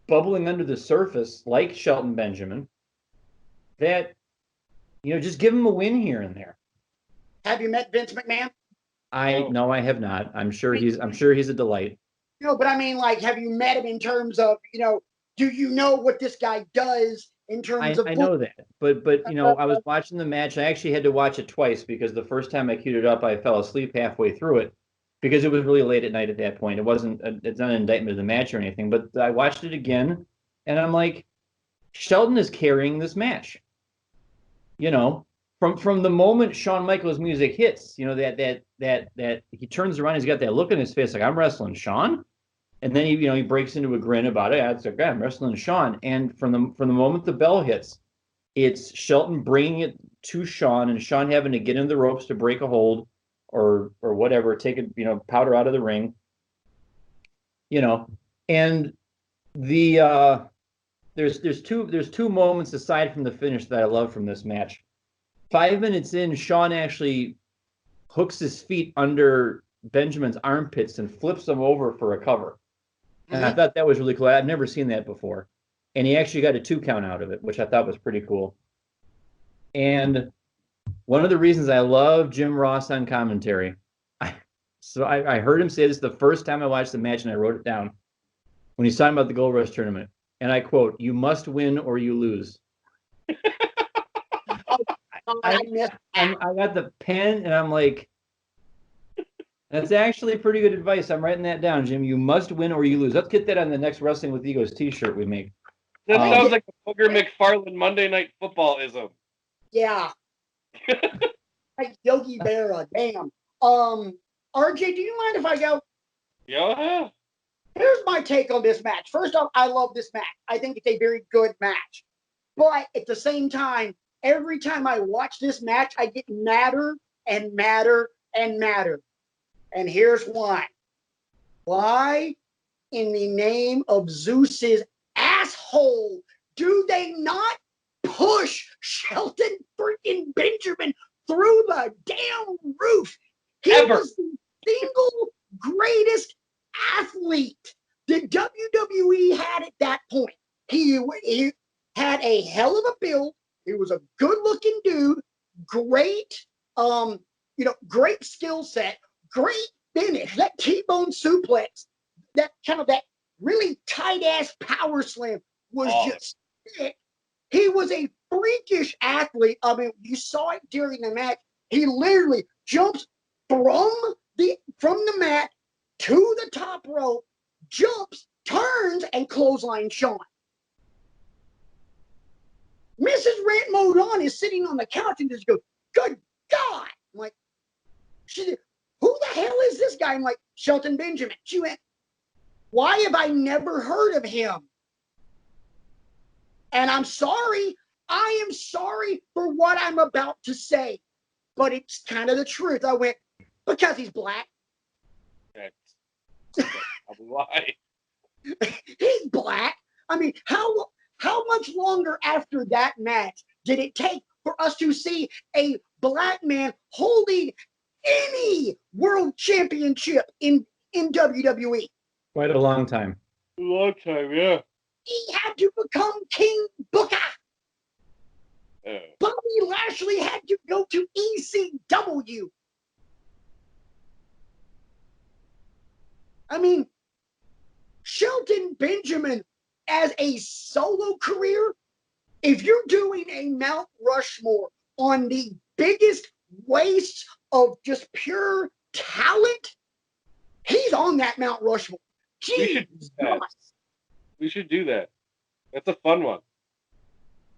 bubbling under the surface like Shelton Benjamin that, just give him a win here and there. Have you met Vince McMahon? No, I have not. I'm sure he's a delight. But I mean, like, have you met him in terms of, do you know what this guy does in terms of I know that, but I was watching the match. I actually had to watch it twice because the first time I queued it up, I fell asleep halfway through it because it was really late at night at that point. It's not an indictment of the match or anything, but I watched it again, and I'm like, Sheldon is carrying this match. From the moment Shawn Michaels music hits, that he turns around, he's got that look in his face like, I'm wrestling Shawn. And then he breaks into a grin about it. It's like, I'm wrestling Shawn. And from the moment the bell hits, it's Shelton bringing it to Shawn and Shawn having to get in the ropes to break a hold or whatever, take it, powder out of the ring. And the there's two moments aside from the finish that I love from this match. 5 minutes in, Shawn actually hooks his feet under Benjamin's armpits and flips him over for a cover. And I thought that was really cool. I've never seen that before. And he actually got a 2 count out of it, which I thought was pretty cool. And one of the reasons I love Jim Ross on commentary, I heard him say this the first time I watched the match, and I wrote it down, when he's talking about the Gold Rush tournament. And I quote, "You must win or you lose." I got the pen, and I'm like, that's actually pretty good advice. I'm writing that down, Jim. You must win or you lose. Let's get that on the next Wrestling with Egos t-shirt we make. That sounds like a Booger McFarlane Monday Night Football-ism. Yeah. Like Yogi Berra. Damn. RJ, do you mind if I go? Yeah. Here's my take on this match. First off, I love this match. I think it's a very good match. But at the same time, every time I watch this match, I get madder and madder and madder. And here's why. Why, in the name of Zeus's asshole, do they not push Shelton freaking Benjamin through the damn roof? He was the single greatest athlete that WWE had at that point. He had a hell of a build. He was a good-looking dude. Great, great skill set. Great finish. That T-bone suplex, that really tight-ass power slam was just sick. He was a freakish athlete. I mean, you saw it during the match. He literally jumps from the mat to the top rope, jumps, turns, and clothesline Shawn. Mrs. Rant Modon is sitting on the couch and just goes, "Good God!" I'm like, who the hell is this guy? I'm like, Shelton Benjamin. She went, why have I never heard of him? And I'm sorry. I am sorry for what I'm about to say, but it's kind of the truth. I went, because he's black. That's why. He's black. I mean, how much longer after that match did it take for us to see a black man holding any world championship in WWE? Quite a long time. A long time, yeah. He had to become King Booker. Bobby Lashley had to go to ECW. I mean, Shelton Benjamin as a solo career, if you're doing a Mount Rushmore on the biggest waste of just pure talent, he's on that Mount Rushmore. We should do that. That's a fun one.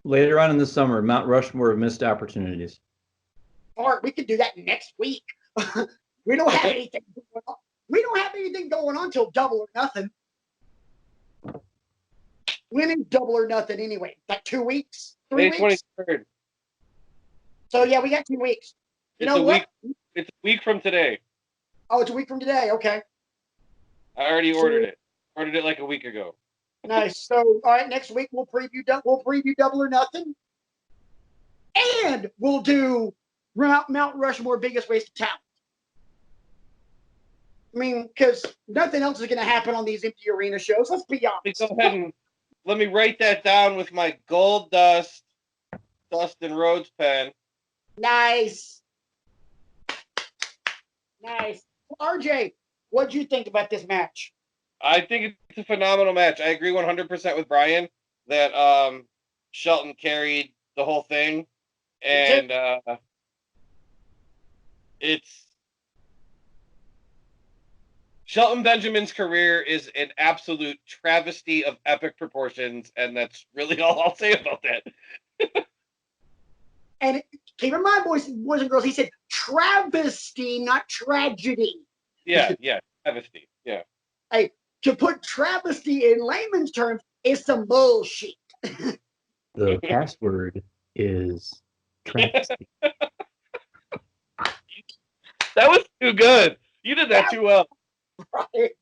Later on in the summer, Mount Rushmore of missed opportunities. Or we could do that next week. We don't have anything going on. We don't have anything going on till Double or Nothing. When is Double or Nothing anyway? Like 2 weeks? 3 May weeks? 23rd. So yeah, we got 2 weeks. It's a week from today. Oh, it's a week from today. Okay. I already ordered it. Ordered it like a week ago. Nice. So, all right, next week we'll preview Double or Nothing, and we'll do Mount Rushmore biggest waste of talent. I mean, because nothing else is going to happen on these empty arena shows. Let's be honest. Go ahead and let me write that down with my gold Dustin Rhodes pen. Nice. RJ, what'd you think about this match? I think it's a phenomenal match. I agree 100% with Brian that Shelton carried the whole thing, and it's Shelton Benjamin's career is an absolute travesty of epic proportions, and that's really all I'll say about that. And keep in mind, boys and girls, he said travesty, not tragedy. Yeah, travesty. Yeah. Hey, to put travesty in layman's terms is some bullshit. The password is travesty. That was too good. You did that too well. Right.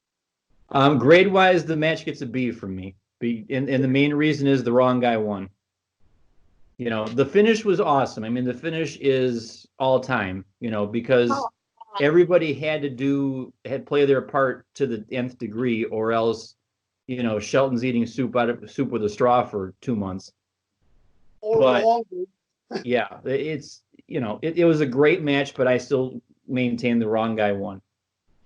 Grade-wise, the match gets a B from me. And the main reason is the wrong guy won. You know, the finish was awesome. I mean, the finish is all time, you know, because everybody had play their part to the nth degree, or else, you know, Shelton's eating soup with a straw for 2 months. Or But longer. yeah, it's, you know, it was a great match, but I still maintain the wrong guy won.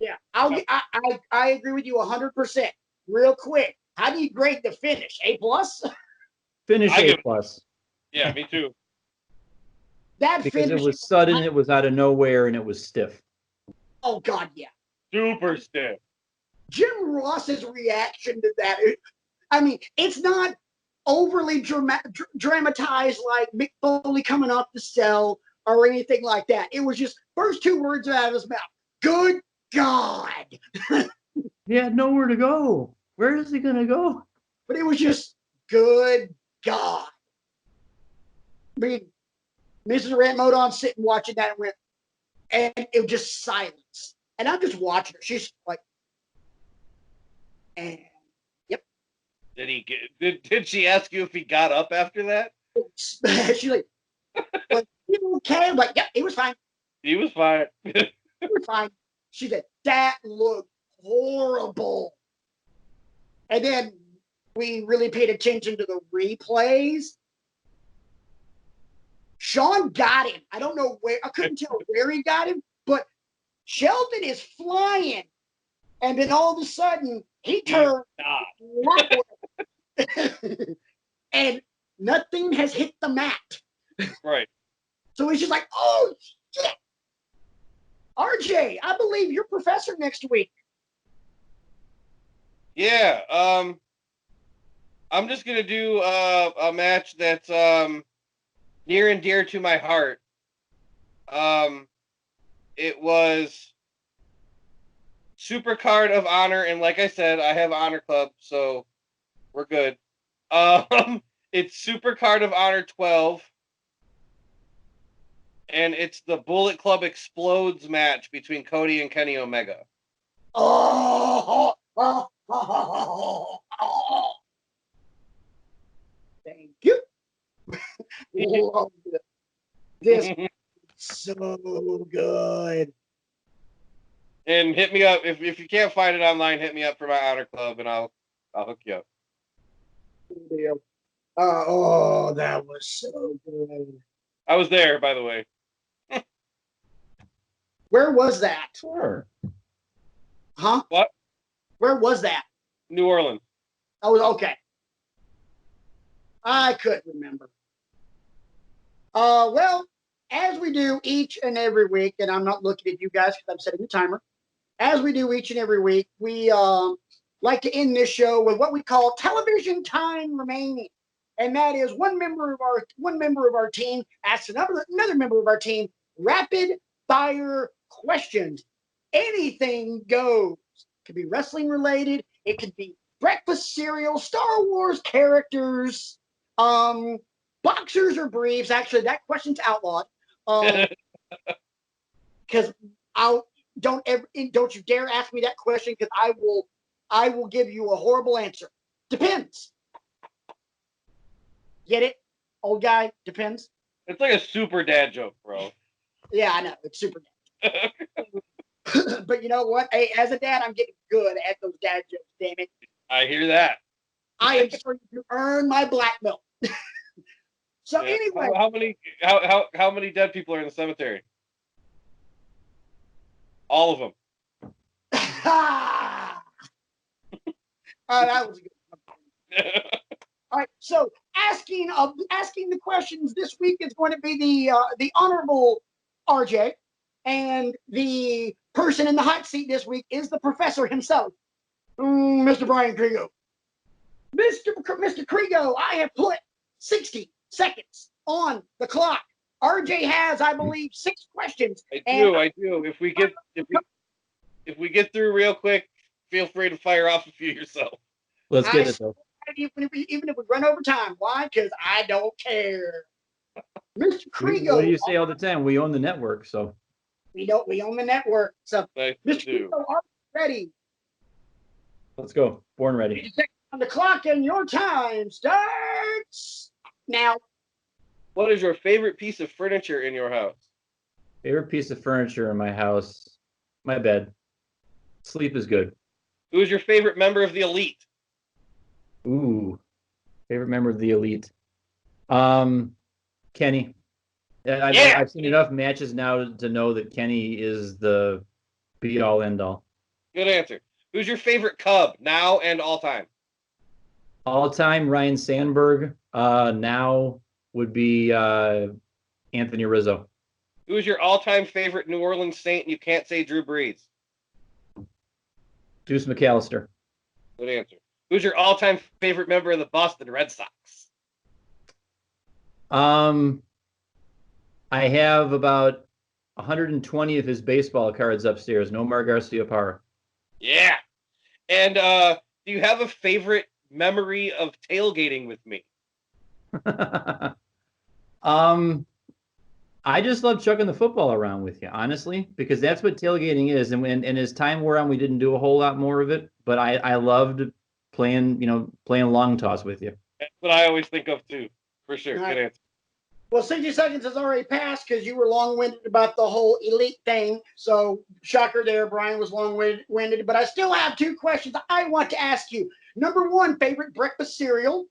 Yeah, I agree with you 100%. Real quick, how do you grade the finish? A plus? Finish A plus. Yeah, me too. That Because finish it was sudden, it was out of nowhere, and it was stiff. Oh God, yeah. Super stiff. Jim Ross's reaction to that. I mean, it's not overly dramatized like Mick Foley coming off the cell or anything like that. It was just first two words out of his mouth. Good God. He had nowhere to go. Where is he gonna go? But it was just good God. I mean, Mrs. Rant Modon sitting watching that and went, and it was just silence. And I'm just watching her. She's like, and yep. Did she ask you if he got up after that? She's like, but you okay? I'm like, yep, he was fine. He was fine. He was fine. She said, that looked horrible. And then we really paid attention to the replays. Sean got him. I don't know where, I couldn't tell where he got him, but Shelton is flying. And then all of a sudden, he turned and nothing has hit the mat. Right. So he's just like, oh, shit. RJ, I believe you're professor next week. Yeah. I'm just gonna do a match that's near and dear to my heart. It was Super Card of Honor, and like I said, I have Honor Club, so we're good. It's Super Card of Honor 12, and it's the Bullet Club Explodes match between Cody and Kenny Omega. Oh. Thank you. Love it. This is so good. And hit me up if you can't find it online. Hit me up for my Honor Club, and I'll hook you up. Oh, that was so good. I was there, by the way. Where was that? Sure. Huh? What? Where was that? New Orleans. Oh, okay. I couldn't remember. Well, as we do each and every week, and I'm not looking at you guys because I'm setting the timer. As we do each and every week, we like to end this show with what we call television time remaining, and that is one member of our team asks another member of our team rapid fire questions. Anything goes. It could be wrestling related. It could be breakfast cereal, Star Wars characters, boxers or briefs. Actually, that question's outlawed. Because don't you dare ask me that question, because I will give you a horrible answer. Depends. Get it, old guy? Depends. It's like a super dad joke, bro. Yeah, I know, it's super dad. But you know what? Hey, as a dad, I'm getting good at those dad jokes. Damn it! I hear that. I am starting to earn my black belt. So Yeah. anyway, how many dead people are in the cemetery? All of them. that was a good one. All right. So asking the questions this week is going to be the honorable RJ, and the person in the hot seat this week is the professor himself, Mr. Brian Krigo. Mr. Krigo, I have put 60 seconds on the clock. RJ has, I believe, 6 questions. I do. If we get through real quick, feel free to fire off a few yourself. Let's get it though. Even if we run over time. Why? Because I don't care. Mr. Krigo. What do you say all the time? We own the network, so. We own the network. So, Nice Mr. Krigo, are you ready? Let's go. Born ready. On the clock, and your time starts now. What is your favorite piece of furniture in your house? Favorite piece of furniture in my house? My bed. Sleep is good. Who is your favorite member of the elite? Ooh. Favorite member of the elite? Kenny. I've seen enough matches now to know that Kenny is the be-all, end-all. Good answer. Who's your favorite Cub now and all time? All-time Ryan Sandberg. Now would be Anthony Rizzo. Who is your all-time favorite New Orleans Saint? You can't say Drew Brees. Deuce McAllister. Good answer. Who's your all-time favorite member of the Boston Red Sox? I have about 120 of his baseball cards upstairs. Nomar Garciaparra. Yeah. And do you have a favorite memory of tailgating with me? I just love chucking the football around with you, honestly, because that's what tailgating is. And as time wore on, we didn't do a whole lot more of it, but I loved playing long toss with you. That's what I always think of too, for sure. Good answer. Well, 60 seconds has already passed because you were long-winded about the whole elite thing. So, shocker there, Brian was long-winded. But I still have 2 questions I want to ask you. Number 1, favorite breakfast cereal?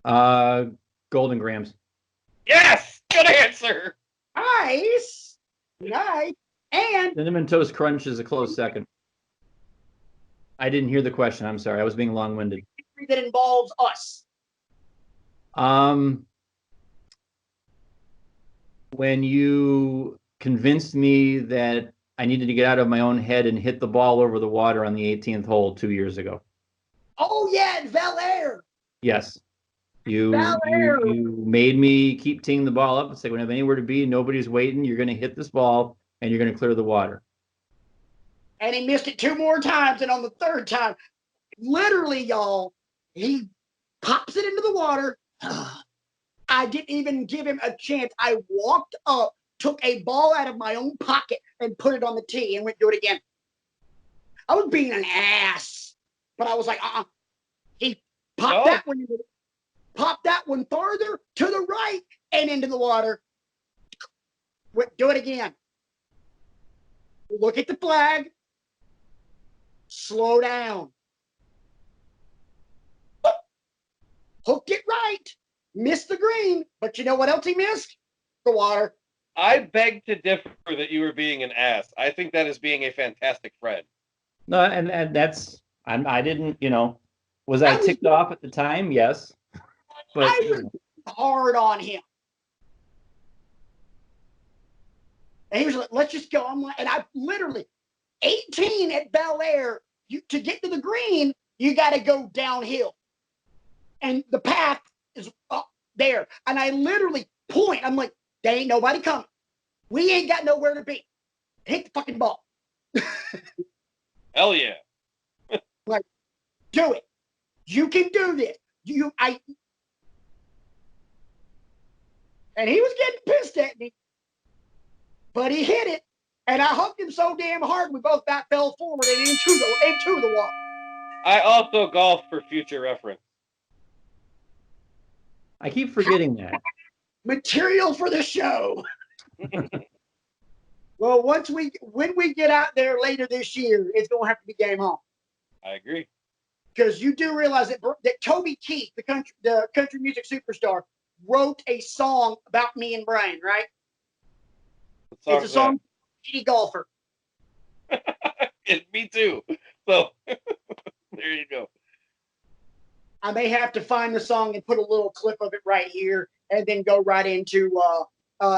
Golden Grams. Yes! Good answer! Nice! And Cinnamon Toast Crunch is a close second. I didn't hear the question. I'm sorry. I was being long-winded. That involves us. When you convinced me that I needed to get out of my own head and hit the ball over the water on the 18th hole 2 years ago. Oh, yeah, in Bel Air. Yes. You made me keep teeing the ball up. It's like, when I have anywhere to be, nobody's waiting. You're going to hit this ball, and you're going to clear the water. And he missed it 2 more times, and on the 3rd time, literally, y'all, he pops it into the water. I didn't even give him a chance. I walked up, took a ball out of my own pocket, and put it on the tee and went do it again. I was being an ass, but I was like, He popped that one farther to the right and into the water. Do it again. Look at the flag. Slow down. Hooked it right. Missed the green, but you know what else he missed? The water. I beg to differ that you were being an ass. I think that is being a fantastic friend. No, and that's, I didn't, was I ticked off at the time? Yes. But I was hard on him. And he was like, let's just go. I'm like, and I literally, 18 at Bel Air, to get to the green, you got to go downhill. And the path is up there. And I literally point. I'm like, there ain't nobody coming. We ain't got nowhere to be. Hit the fucking ball. Hell yeah. Like, do it. You can do this. And he was getting pissed at me. But he hit it. And I hugged him so damn hard we both fell forward and into the wall. I also golf for future reference. I keep forgetting that. Material for the show. Well, when we get out there later this year, it's going to have to be game on. I agree. Because you do realize that Toby Keith, the country music superstar, wrote a song about me and Brian, right? It's a song, Shitty Golfer. Me too. So there you go. I may have to find the song and put a little clip of it right here, and then go right into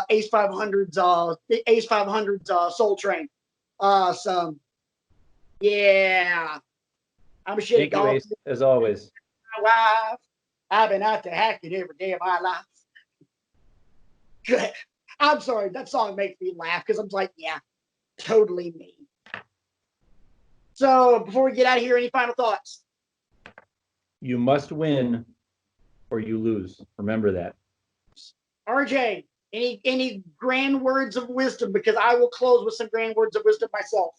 Ace 500's Soul Train. So yeah, I'm a shitty Thank you, golfer. Ace, as always. My wife, I've been out there hacking every day of my life. Good. I'm sorry, that song makes me laugh because I'm like, yeah, totally me. So before we get out of here, any final thoughts? You must win or you lose. Remember that. RJ, any grand words of wisdom? Because I will close with some grand words of wisdom myself.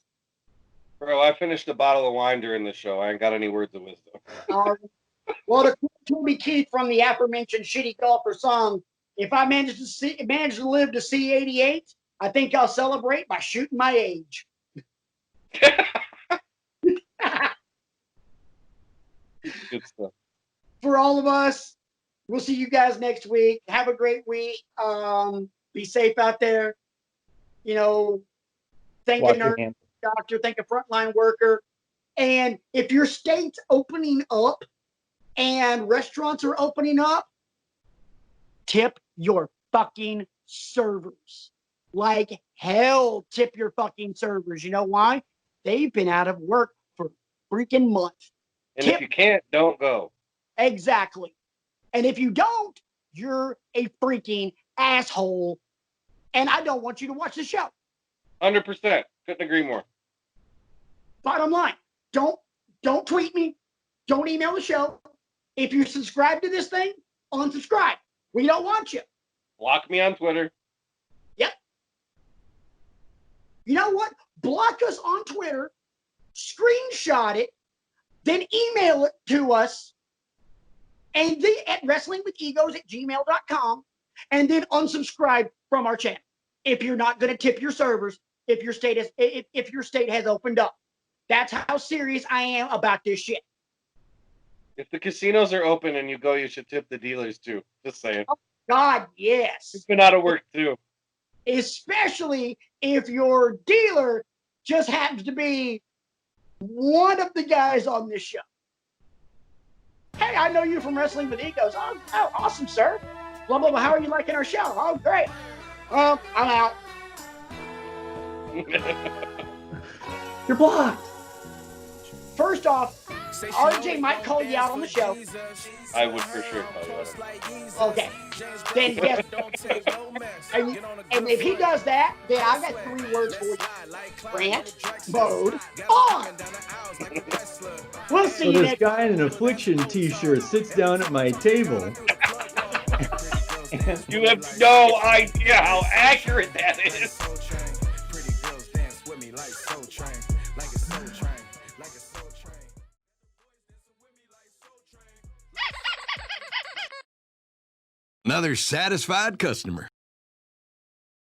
Bro, I finished a bottle of wine during the show. I ain't got any words of wisdom. Well, to Toby Keith from the aforementioned Shitty Golfer song, if I manage to live to see 88, I think I'll celebrate by shooting my age. Good stuff. For all of us, we'll see you guys next week. Have a great week. Be safe out there. You know, thank a Wash your nurse, hands. doctor, thank a frontline worker. And if your state's opening up and restaurants are opening up, tip your fucking servers. Like hell, tip your fucking servers. You know why? They've been out of work for freaking months. And if you can't, don't go. Exactly. And if you don't, you're a freaking asshole. And I don't want you to watch the show. 100%. Couldn't agree more. Bottom line, don't tweet me. Don't email the show. If you subscribe to this thing, unsubscribe. We don't want you. Block me on Twitter. Yep. You know what? Block us on Twitter, screenshot it, then email it to us, and then at wrestlingwithegos@gmail.com, and then unsubscribe from our channel if you're not going to tip your servers if your state has opened up. That's how serious I am about this shit. If the casinos are open and you go, you should tip the dealers too. Just saying. Oh, God, yes. It's been out of work too. Especially if your dealer just happens to be one of the guys on this show. Hey, I know you from Wrestling with Egos. Oh, awesome, sir. Blah, blah, blah. How are you liking our show? Oh, great. I'm out. You're blocked. First off, RJ might call you out on the show. I would for sure call you out. Okay. Then yes. And if he does that, then I got 3 words for you. Rant mode on. We'll see So you this next. guy in an Affliction t-shirt sits down at my table. You have no idea how accurate that is. Another satisfied customer.